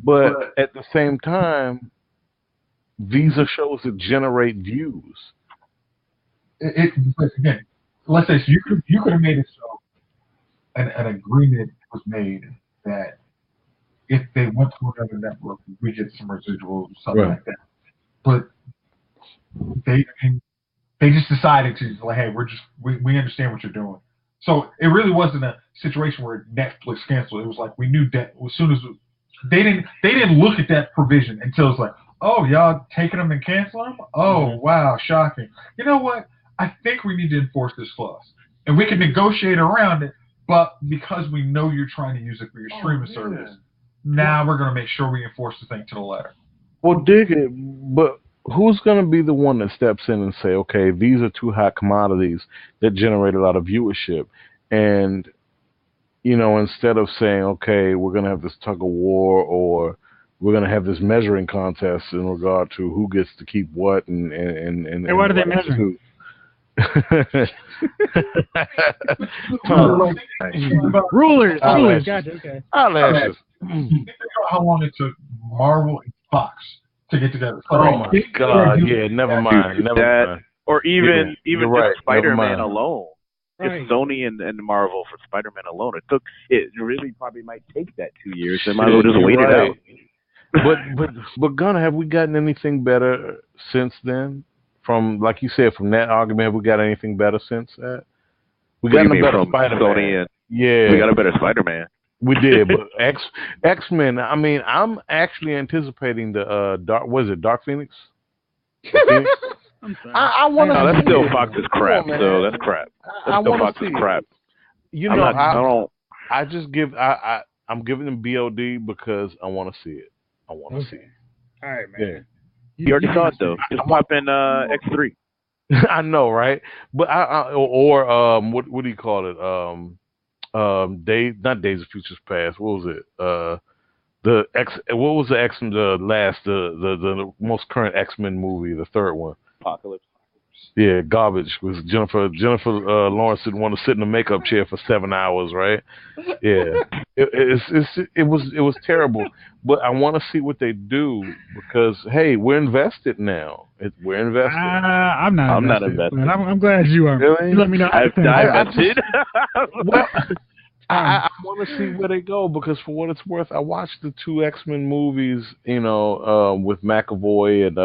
S6: But at the same time, these are shows that generate views.
S4: Again, let's say so you could have made it so an agreement was made that if they went to another network, we get some residuals or something like that. But they just decided to like, hey, we understand what you're doing. So it really wasn't a situation where Netflix canceled. It was like we knew that as soon as they didn't look at that provision until it's like, oh, y'all taking them and canceling them? Oh, wow, shocking. You know what? I think we need to enforce this clause. And we can negotiate around it, but because we know you're trying to use it for your streaming service, now we're going to make sure we enforce the thing to the letter.
S6: Well, dig it, but who's going to be the one that steps in and say, okay, these are two hot commodities that generate a lot of viewership, and instead of saying, okay, we're going to have this tug of war or we're going to have this measuring contest in regard to who gets to keep what and
S1: Hey, what are they measuring? Rulers. Gotcha. Okay.
S6: Eyelashes.
S4: Think about how long it took Marvel and Fox to get together.
S6: Oh my God! Yeah, never mind.
S3: Or even just
S6: right.
S3: Spider-Man alone.
S1: Right.
S3: If Sony and Marvel for Spider-Man alone, it really probably might take that 2 years. They might as well just wait it out.
S6: But Gunnar, have we gotten anything better since then? From, like you said, from that argument, have we got anything better since that? We got a better Spider-Man.
S3: We got a better Spider-Man.
S6: We did, but X-Men. I mean, I'm actually anticipating the Dark Phoenix?
S1: I'm sorry.
S6: I want to.
S3: No, that's still Fox's crap. So that's crap. That's still Fox's crap. I'm giving them BOD because I want to see it. I want to see it.
S1: All right, man.
S6: Yeah.
S3: You already saw it though. Just pop in X3.
S6: I know, right? But what do you call it? Not Days of Futures Past. What was it? What was the most current X-Men movie? The third one.
S3: Apocalypse.
S6: Yeah, garbage. Was Jennifer Lawrence didn't want to sit in a makeup chair for 7 hours, right? Yeah, it was terrible. But I want to see what they do because hey, we're invested now. We're invested.
S1: I'm not invested. I'm glad you are.
S6: Really?
S1: You let me know.
S3: I've invested.
S6: Well, I want to see where they go because for what it's worth, I watched the 2 X-Men movies, with McAvoy and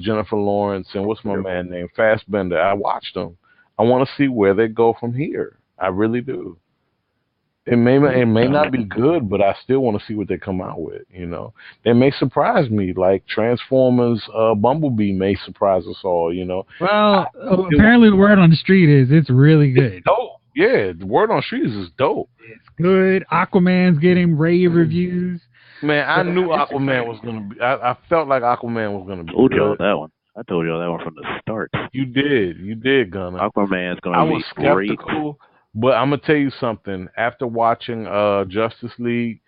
S6: Jennifer Lawrence and what's my man name? Fassbender. I watched them. I want to see where they go from here. I really do. It may not be good, but I still want to see what they come out with. They may surprise me, like Transformers. Bumblebee may surprise us all.
S1: Well, apparently the word on the street is it's really good.
S6: Oh yeah, the word on the street is dope.
S1: It's good. Aquaman's getting rave reviews.
S6: Man, I knew Aquaman was gonna be. I felt like Aquaman was gonna be.
S3: I told y'all that one. I told y'all that one from the start.
S6: You did, Gunnar.
S3: Aquaman's gonna be great.
S6: I was skeptical, but I'm gonna tell you something. After watching Justice League,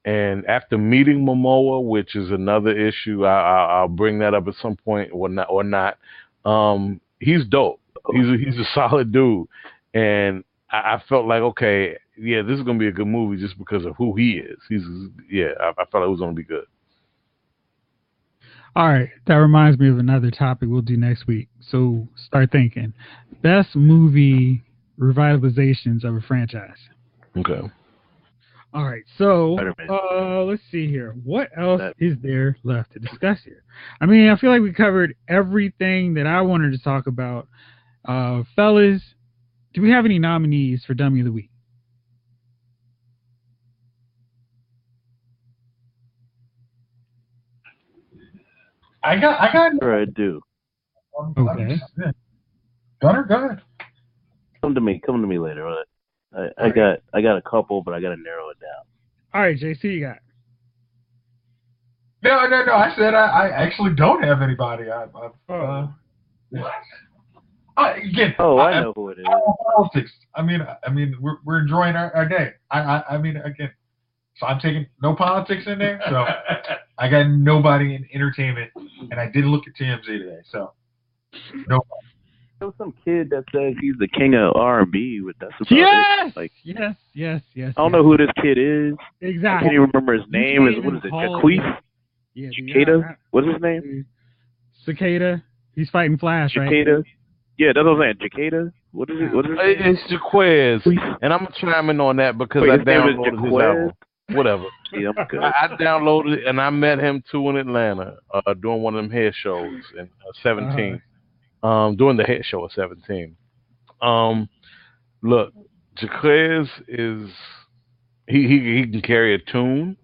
S6: and after meeting Momoa, which is another issue, I'll bring that up at some point or not. He's dope. He's a solid dude, and I felt like okay. Yeah, this is gonna be a good movie just because of who he is. I felt it was gonna be good.
S1: All right, that reminds me of another topic we'll do next week. So start thinking. Best movie revitalizations of a franchise.
S6: Okay.
S1: All right, so let's see here. What else is there left to discuss here? I mean, I feel like we covered everything that I wanted to talk about. Fellas, do we have any nominees for Dummy of the Week?
S4: I got.
S3: Sure, I do.
S1: Okay.
S4: Gunner, go ahead.
S3: Come to me later. I got a couple, but I got to narrow it down.
S1: All right, JC, you got.
S4: No. I said I actually don't have anybody. Again.
S3: Oh, I know who it is.
S4: Politics. I mean, we're enjoying our day. I mean, again. So I'm taking no politics in there. So I got nobody in entertainment, and I didn't look at TMZ today. So no.
S3: There was some kid that says he's the king of R&B. That's about it. Like,
S1: yes.
S3: I don't know who this kid is.
S1: Exactly.
S3: I can't even remember his name. What is it? Jaquith?
S1: Yeah,
S3: Cicada? What's his name?
S1: Cicada. He's fighting Flash,
S3: Cicada.
S1: Right?
S3: Yeah, that's what I'm saying. Cicada? What is it?
S6: It's Jaquez. And I'm chiming on that because I downloaded his album. Whatever.
S3: Yeah, I'm good.
S6: I downloaded it and I met him too in Atlanta doing one of them hair shows in 17. Doing the hair show at 17. Look, Jaquez is he can carry a tune.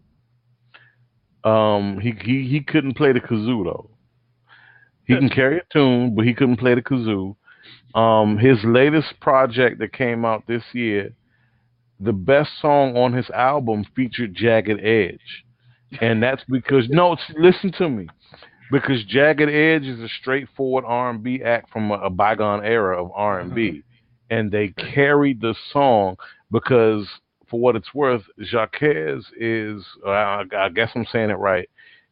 S6: He couldn't play the kazoo though. He can carry a tune, but he couldn't play the kazoo. His latest project that came out this year, the best song on his album featured Jagged Edge. And that's because, listen to me. Because Jagged Edge is a straightforward R&B act from a bygone era of R&B. and they carried the song because, for what it's worth, Jaquez is, I guess I'm saying it right,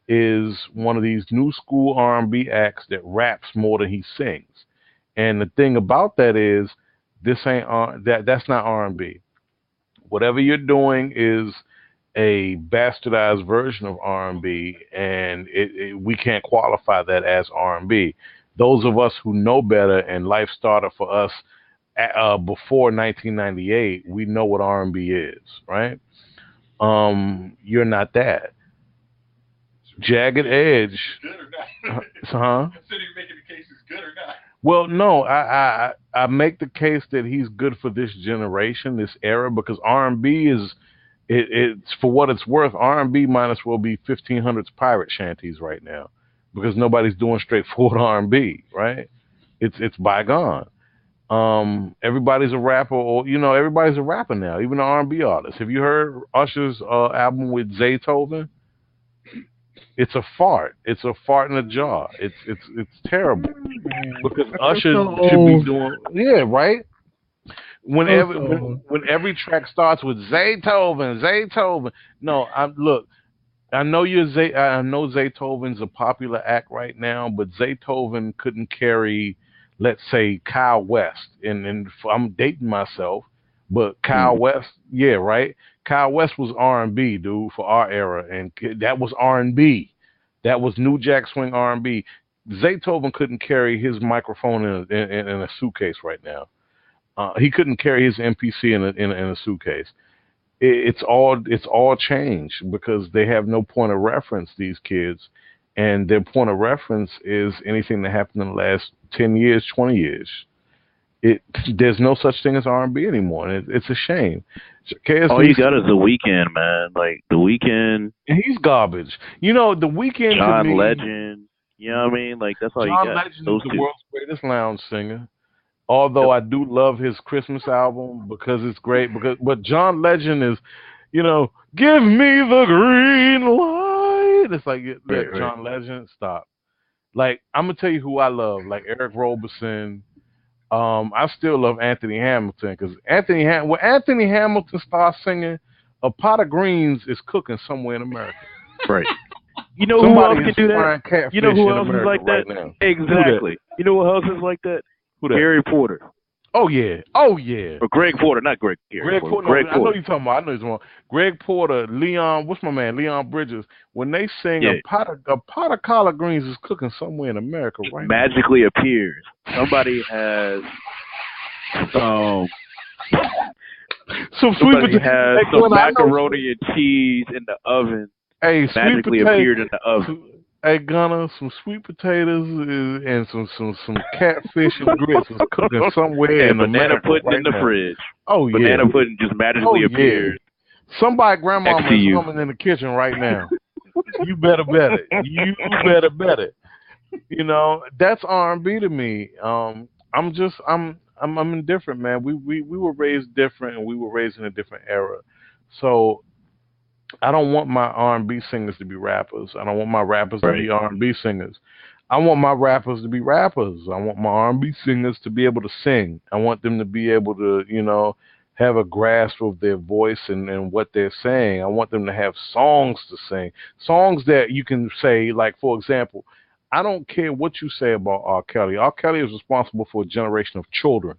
S6: is one of these new school R&B acts that raps more than he sings. And the thing about that is, this ain't that's not R&B. Whatever you're doing is a bastardized version of R&B, and we can't qualify that as R&B. Those of us who know better, and life started for us before 1998, we know what R&B is, right? You're not that. Jagged Edge.
S4: Good or not?
S6: Huh?
S4: Considering making the case is good or not.
S6: Well, no, I make the case that he's good for this generation, this era, because R&B is, it's for what it's worth, R&B might as well be 1500s pirate shanties right now, because nobody's doing straightforward R&B, right? It's bygone. Everybody's a rapper, or everybody's a rapper now, even the R&B artists. Have you heard Usher's album with Zaytoven? It's a fart. It's a fart in a jar. It's terrible, because Usher should be doing right. When every track starts with Zaytoven. No, look. I know I know Zaytoven's a popular act right now, but Zaytoven couldn't carry, let's say, Kyle West. And I'm dating myself, but Kyle West, yeah, right. Kyle West was R&B, dude, for our era, and that was R&B. That was New Jack Swing R&B. Zaytoven couldn't carry his microphone in a suitcase right now. He couldn't carry his MPC in a suitcase. It's all changed because they have no point of reference, these kids, and their point of reference is anything that happened in the last 10 years, 20 years. There's no such thing as R&B anymore, and it's a shame.
S3: All you got is The Weeknd, man. Like The Weeknd,
S6: he's garbage. The Weeknd,
S3: John Legend. You know what I mean? Like that's all
S6: John
S3: you got.
S6: Legend is the world's greatest lounge singer. Although I do love his Christmas album because it's great. But John Legend is, give me the green light. It's like John Legend. Stop. Like I'm gonna tell you who I love, like Eric Roberson. I still love Anthony Hamilton because when Anthony Hamilton starts singing, a pot of greens is cooking somewhere in America.
S3: Right. You know who else can do that? You know who else is like that?
S6: Right,
S3: exactly. You know who else is like that?
S6: Who that?
S3: Harry Porter.
S6: Oh yeah. Or
S3: Greg Porter, not Greg.
S6: Greg Porter.
S3: Greg
S6: I know you're talking about. Greg Porter, Leon. What's my man? Leon Bridges. When they sing, a pot of collard greens is cooking somewhere in America right now.
S3: Magically appears. Somebody has some sweet potato. Has some macaroni and cheese in the oven.
S6: Hey,
S3: magically appeared in the oven.
S6: Hey, Gunner, some sweet potatoes and some catfish and grits was cooking somewhere in the
S3: banana pudding in the fridge.
S6: Oh yeah,
S3: banana pudding just magically appeared.
S6: Somebody, grandma is coming in the kitchen right now. You better bet it. You better bet it. That's R&B to me. I'm indifferent, man. We were raised different, and we were raised in a different era. So I don't want my R&B singers to be rappers. I don't want my rappers to be R&B singers. I want my rappers to be rappers. I want my R&B singers to be able to sing. I want them to be able to, have a grasp of their voice and what they're saying. I want them to have songs to sing. Songs that you can say, like, for example, I don't care what you say about R. Kelly. R. Kelly is responsible for a generation of children.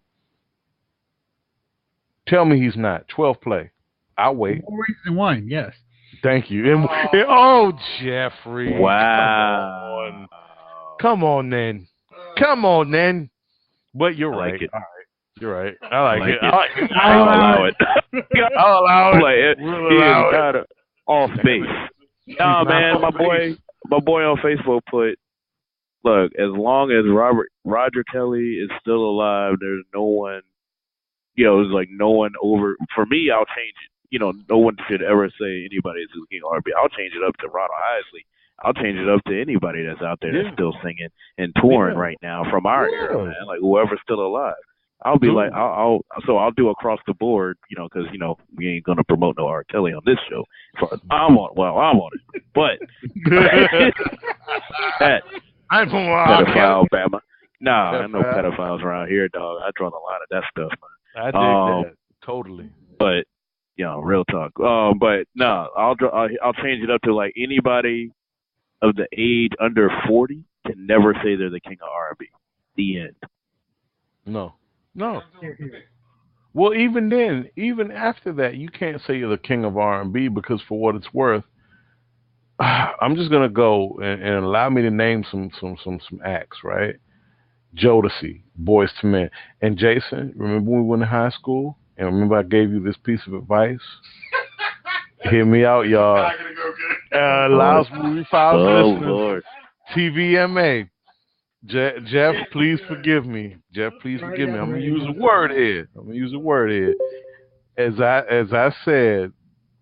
S6: Tell me he's not. 12 play. I'll wait.
S1: More reason one, yes.
S6: Thank you. Jeffrey.
S3: Wow.
S6: Come on, then. But you're right.
S3: Like it.
S6: All right. You're right. I like it.
S3: I'll allow it.
S6: I'll allow it.
S3: Like, he is kind of off base. Nah, man, my boy on Facebook put, look, as long as Roger Kelly is still alive, there's no one, it's like no one over. For me, I'll change it. No one should ever say anybody is king R&B. I'll change it up to Ronald Isley. I'll change it up to anybody that's out there that's still singing and touring right now from our era, man. Like whoever's still alive. I'll be like, I'll do across the board, because we ain't gonna promote no R. Kelly on this show. As far as I'm on it, but
S6: I'm from
S3: Alabama. Nah, I know pedophiles around here, dog. I draw the line of that stuff, man.
S6: I dig that totally.
S3: But real talk. But no, I'll change it up to like anybody of the age under 40 can never say they're the king of R&B. The end.
S6: No. Well, even then, even after that, you can't say you're the king of R&B because, for what it's worth, I'm just gonna go and allow me to name some acts, right? Jodeci, Boyz II Men, and Jason. Remember when we went to high school, and remember I gave you this piece of advice. Hear me out, y'all. Lyles Movie Files listeners,
S3: Lord.
S6: TVMA. Jeff, please forgive me. I'm gonna use a word here. As I said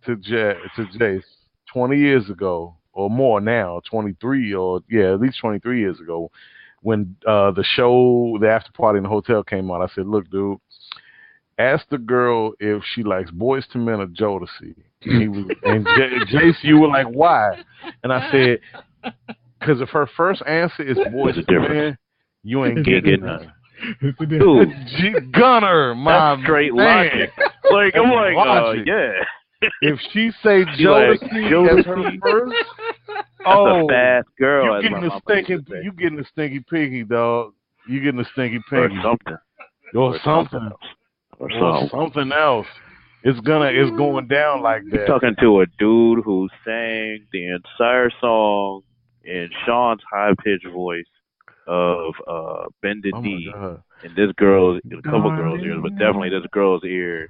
S6: to Jace 20 years ago or more now, 23 or at least 23 years ago, when the show, the after party in the hotel came out, I said, look, dude, ask the girl if she likes Boyz II Men or Jodeci. And Jace, you were like, why? And I said, because if her first answer is Boyz II Men, you ain't getting none. Dude, Gunner, my
S3: that's straight
S6: man.
S3: Logic. Like, I'm like, yeah.
S6: If she say Jodeci as her first,
S3: that's a fast girl.
S6: You getting the stinky pinky, dog. You getting the stinky pinky. Or something. Or something else. It's going down like that.
S3: You're talking to a dude who sang the entire song in Sean's high-pitched voice of Bended Knee. And this girl, a couple girls' ears, but definitely this girl's ear.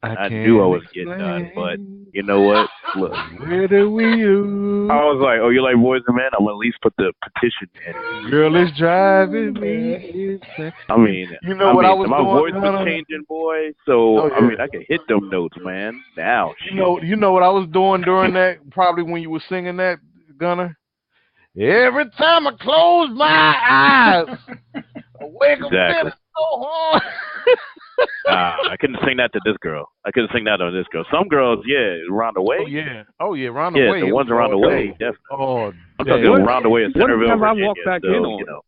S3: I knew I was getting done, but you know what? Look,
S6: where do we use?
S3: I was like, oh, you like Boyz II Men? I'm gonna at least put the petition in.
S6: Girl is driving me.
S3: I mean,
S6: you know what I was
S3: my
S6: doing,
S3: voice was changing, boy. So I mean, I could hit them notes, man. Now,
S6: you know what I was doing during that? Probably when you were singing that, Gunner. Every time I close my eyes, I wake up and so hard.
S3: I couldn't sing that to this girl. I couldn't sing that to this girl. Some girls, Round the Way.
S6: Oh yeah, Round the Way.
S3: Yeah, the ones around the way, definitely.
S6: Oh,
S3: I'm talking Round the Way in Centerville, Virginia.
S2: I walked back in on.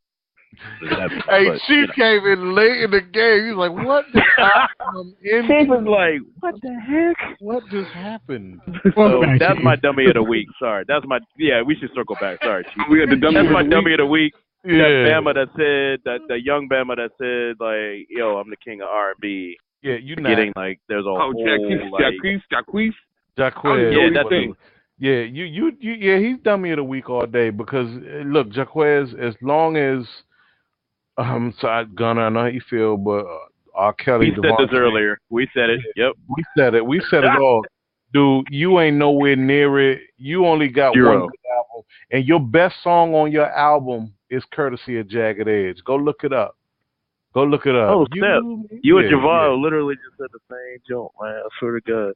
S6: Hey, Chief came in late in the game. He's like, "What?"
S3: Chief was like, "What the heck?
S6: What just happened?"
S3: So that's my dummy of the week. Sorry, that's my. Yeah, we should circle back. Sorry, Chief.
S2: We got the dummy.
S3: That's my dummy of the week.
S6: Yeah.
S3: That Bama that said the young Bama that said like, "Yo, I'm the king of R&B."
S6: Yeah, you
S3: getting like there's a whole
S2: Jacquees.
S3: Yeah, that thing.
S6: Yeah, yeah, he's dummy of the week all day because look, Jaquez, as long as Gunner, I know how you feel, but R. Kelly.
S3: We said this earlier. We said it. Yep.
S6: We said it all. Dude, you ain't nowhere near it. You only got one good album, and your best song on your album is courtesy of Jagged Edge. Go look it up.
S3: Oh, you and Jovon literally just said the same joke, man. I swear to God.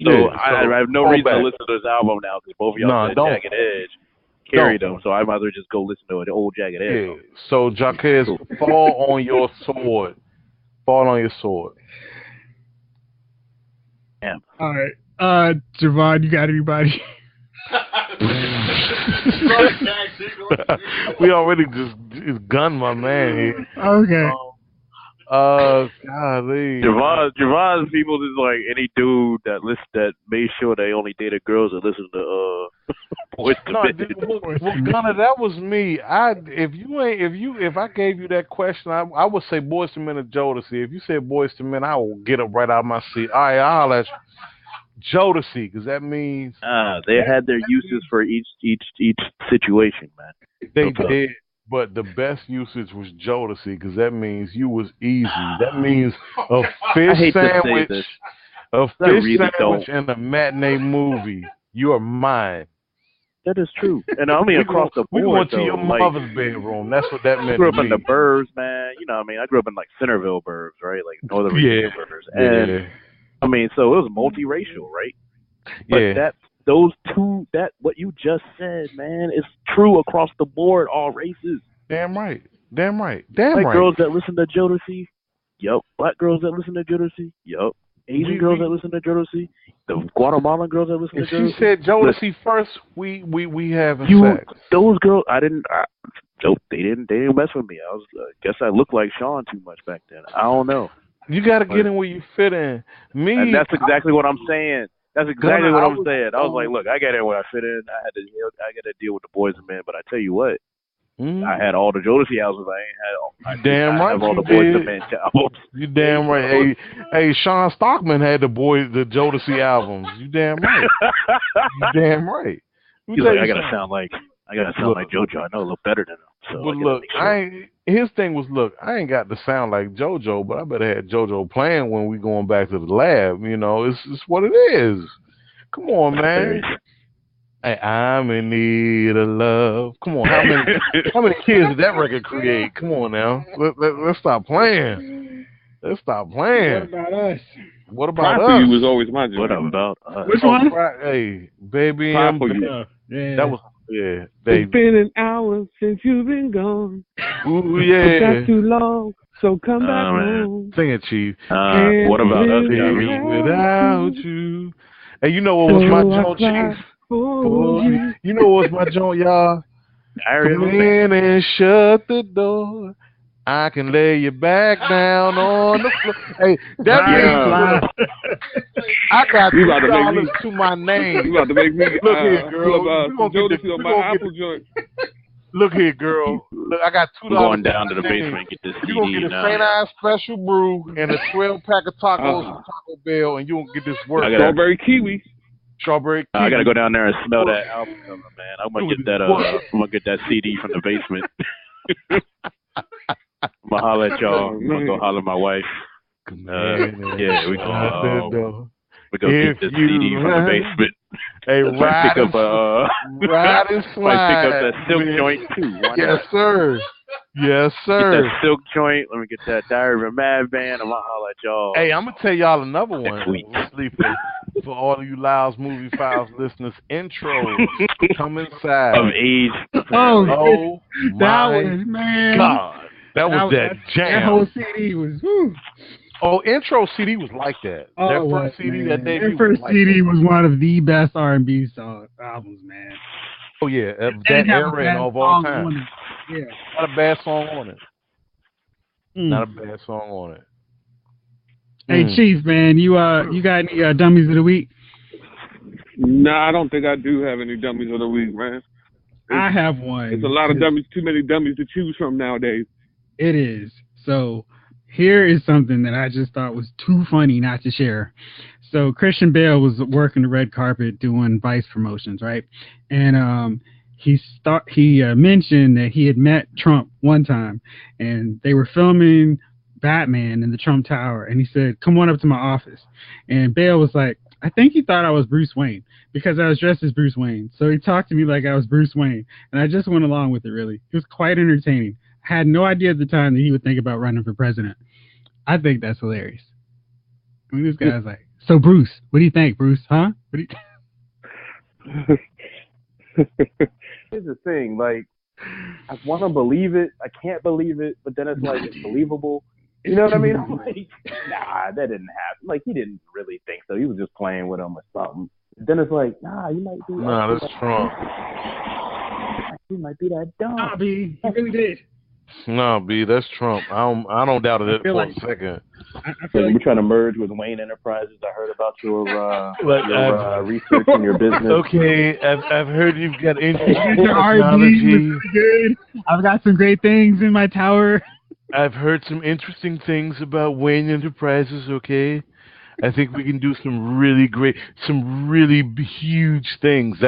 S3: So I have no reason to listen to this album now because both of y'all said Jagged Edge carried them. So I might as well just go listen to the old Jagged Edge.
S6: Yeah. So Jaquez, fall on your sword. Fall on your sword.
S3: Damn.
S1: All right. Jovon, you got anybody?
S6: We already just gunned my man here.
S1: Okay.
S6: Golly.
S3: Javon's people is like any dude that made sure they only dated girls that listen to Boyz II Men.
S6: Well, Gunner, that was me. If I gave you that question, I would say Boyz II Men or Jodeci. If you said Boyz II Men, I will get up right out of my seat. All right, I'll let you. Jodeci, because that means
S3: they had their uses for each situation, man.
S6: They did, but the best usage was Jodeci, because that means you was easy. That means a fish sandwich, and a matinee movie. You are mine.
S3: That is true, and I mean across the board.
S6: We went to your mother's bedroom. That's what that meant.
S3: I grew up in the burbs, man. You know what I mean? I grew up in like Centerville burbs, right? Like Northern Virginia burbs, and I mean, so it was multiracial, right? But those two, what you just said, man, is true across the board, all races.
S6: Damn right.
S3: White girls that listen to Jodeci, yup. Black girls that listen to Jodeci, yup. Asian girls that listen to Jodeci, the Guatemalan girls that listen to Jodeci.
S6: She said Jodeci first. We having sex.
S3: Those girls, Nope, they didn't mess with me. I was guess I looked like Sean too much back then. I don't know.
S6: You got to get in where you fit in.
S3: And that's exactly what I'm saying. That's exactly what I'm saying. I was like, look, I got in where I fit in. I got to deal with the Boyz II Men, but I tell you what, I had all the Jodeci albums. I have all the Boyz II Men albums.
S6: You damn right. Hey, Sean Stockman had the Jodeci albums. You damn right. You damn right.
S3: He's like, I gotta sound like JoJo. I know a little better than him. So
S6: but look, his thing was, look, I ain't got to sound like JoJo, but I better have JoJo playing when we going back to the lab. You know, it's what it is. Come on, man. Hey, I'm in need of love. Come on, how many kids did that record create? Come on now, let's stop playing. Let's stop playing.
S1: What about us?
S6: What about
S2: Cry
S6: us?
S2: For You was always my job.
S3: What about us?
S1: Which one?
S6: Hey, baby,
S2: Cry For You.
S1: Yeah.
S6: That was baby.
S2: It's been an hour since you've been gone.
S6: Ooh yeah.
S2: Not too long, so come back home.
S6: Sing it, Chief.
S3: What about us?
S6: Without you. Hey, you know what was my joint, Chief? You know what was my joint, y'all? Come in and shut the door. I can lay you back down on the floor. Hey, that means I got $2 to my name.
S2: You about to make me
S6: look here, girl.
S2: Jodeci on my Apple joint.
S6: Look here, girl. Look, I got $2.
S3: We're going down to the basement and get this CD.
S6: You're going to get a St. Ives Special Brew and a 12-pack of tacos from Taco Bell, and you're going to get this work.
S2: Strawberry kiwi.
S6: Strawberry kiwi.
S3: I got to go down there and smell that album cover, man. I'm going to get that I'm going to get that CD from the basement. I'm going to holler at y'all. I'm going to go holler at my wife. Yeah, we go get this CD from the basement.
S6: Hey,
S3: might pick up
S6: ride and slide.
S3: Might pick up that silk joint too.
S6: Yes, sir. Yes, sir.
S3: Get that silk joint. Let me get that Diary of a Madman. I'm gonna holler at y'all.
S6: Hey, I'm gonna tell y'all another one.
S3: Sleeping.
S6: For all of you Lyles Movie Files listeners, intro come inside.
S3: Of age.
S6: Oh
S1: that
S6: my
S1: was, man.
S6: God. That was that jam.
S1: That whole CD was, whew.
S6: Oh, intro CD was like that.
S1: Oh,
S6: that first CD that they
S1: Their first CD was one of the best R&B albums, man.
S6: Oh yeah, that era and of all time.
S1: Yeah,
S6: not a bad song on it. Not a bad song on it.
S1: Hey Chief, man, you got any dummies of the week?
S2: Nah, I don't think I do have any dummies of the week, man.
S1: I have one.
S2: It's a lot of dummies, too many dummies to choose from nowadays.
S1: It is. So here is something that I just thought was too funny not to share. So Christian Bale was working the red carpet doing Vice promotions, right? And he mentioned that he had met Trump one time, and they were filming Batman in the Trump Tower, and he said, "Come on up to my office." And Bale was like, "I think he thought I was Bruce Wayne because I was dressed as Bruce Wayne. So he talked to me like I was Bruce Wayne, and I just went along with it, really. It was quite entertaining. I had no idea at the time that he would think about running for president. I think that's hilarious." I mean, this guy's like, "So, Bruce, what do you think, Bruce? Huh? What do you
S7: Here's the thing, like, I want to believe it, I can't believe it, but then it's like, it's believable. You know what I mean? I'm like, nah, that didn't happen. Like, he didn't really think so. He was just playing with him or something. Then it's like, nah, you might be.
S6: Nah, that's Trump.
S7: You might be that dumb.
S1: Nah, B, he really did."
S6: No, B, that's Trump. I don't doubt it for a second.
S1: I feel
S7: We're
S1: like
S7: trying to merge with Wayne Enterprises. I heard about your research and your business.
S6: Okay, I've heard you've got interesting
S1: your R&B
S6: technology.
S1: was good. I've got some great things in my tower.
S6: I've heard some interesting things about Wayne Enterprises, okay? I think we can do some really great, some really huge things.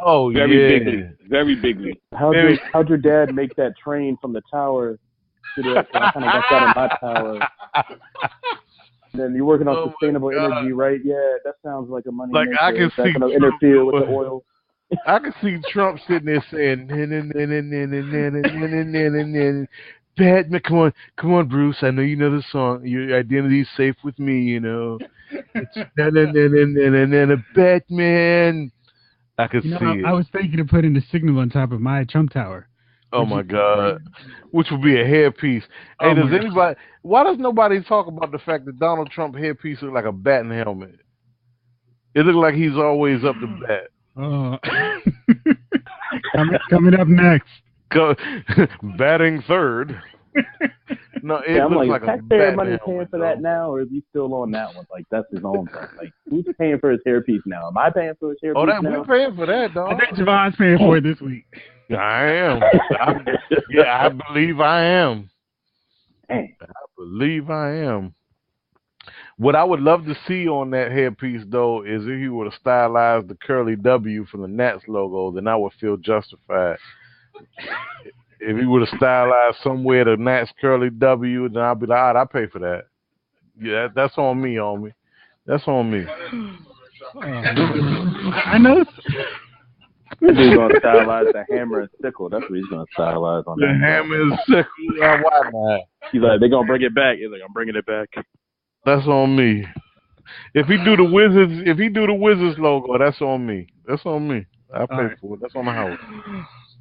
S6: Oh,
S2: very bigly. Very bigly.
S7: How'd your dad make that train from the tower to the, I kind of got that in my tower. And then you're working on sustainable energy, right? Yeah, that sounds like a money maker.
S6: I can see
S7: going to interfere with the oil.
S6: I can see Trump sitting there saying, Batman, come on, Bruce. I know you know the song. Your identity's safe with me, you know. Batman. I could see it.
S1: I was thinking of putting the signal on top of my Trump Tower.
S6: Oh my God. Which would be a hairpiece. Hey, why does nobody talk about the fact that Donald Trump hairpiece look like a batting helmet? It looked like he's always up to bat.
S1: Coming up next.
S6: Batting third. No, it
S7: I'm
S6: looks
S7: like,
S6: like a
S7: taxpayer money
S6: Batman
S7: paying for
S6: helmet,
S7: that now, or is he still on that one? Like, that's his own thing. Like, who's paying for his hairpiece now? Am I paying for his hairpiece now?
S6: we're paying for that, dog.
S1: I think Jovon's paying for it this week.
S6: I am. I believe I am. I believe I am. What I would love to see on that headpiece, though, is if he would have stylized the curly W from the Nats logo, then I would feel justified. If he would have stylized somewhere the Nats curly W, then I'd be like, all right, I pay for that. Yeah, that's on me, homie. That's on me.
S1: I know.
S7: He's going to stylize the hammer and sickle. That's what he's going to stylize on
S6: The
S7: that.
S6: hammer and sickle. Why not?
S7: He's like, they're going to bring it back. He's like, I'm bringing it back.
S6: That's on me. If he do the Wizards logo, that's on me. That's on me. I pay for it. That's on the house.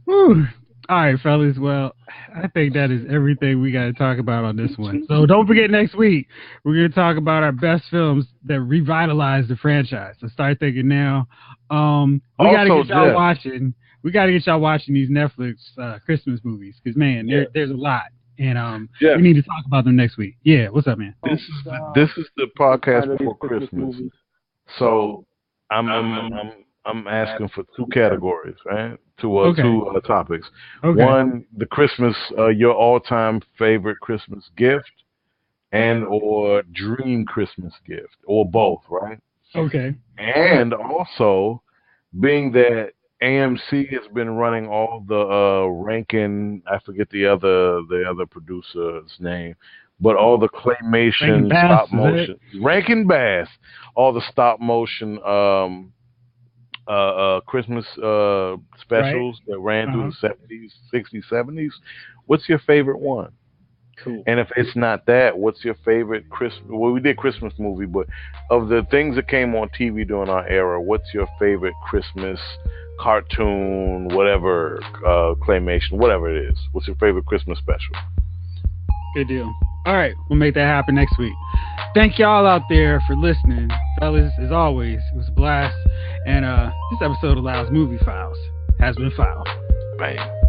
S1: Whew. All right, fellas. Well, I think that is everything we got to talk about on this one. So don't forget, next week we're going to talk about our best films that revitalized the franchise. So start thinking now. We got to get y'all watching. We got to get y'all watching these Netflix Christmas movies because man, there's a lot, and we need to talk about them next week. Yeah, what's up, man?
S6: This is the podcast before Christmas. So I'm asking for two categories, right? Two topics. Okay. One, the Christmas, your all-time favorite Christmas gift, and or dream Christmas gift, or both, right?
S1: Okay.
S6: And also, being that AMC has been running all the Rankin, I forget the other producer's name, but all the claymation, stop motion, Rankin Bass, all the stop motion Christmas specials that ran through the 70s, 60s, 70s. What's your favorite one? Cool. And if it's not that, what's your favorite Christmas? Well, we did Christmas movie, but of the things that came on TV during our era, what's your favorite Christmas cartoon, whatever, claymation, whatever it is? What's your favorite Christmas special?
S1: Good deal. All right, we'll make that happen next week. Thank y'all out there for listening. Fellas, as always, it was a blast. And this episode of Lyles Movie Files has been filed.
S6: Bang.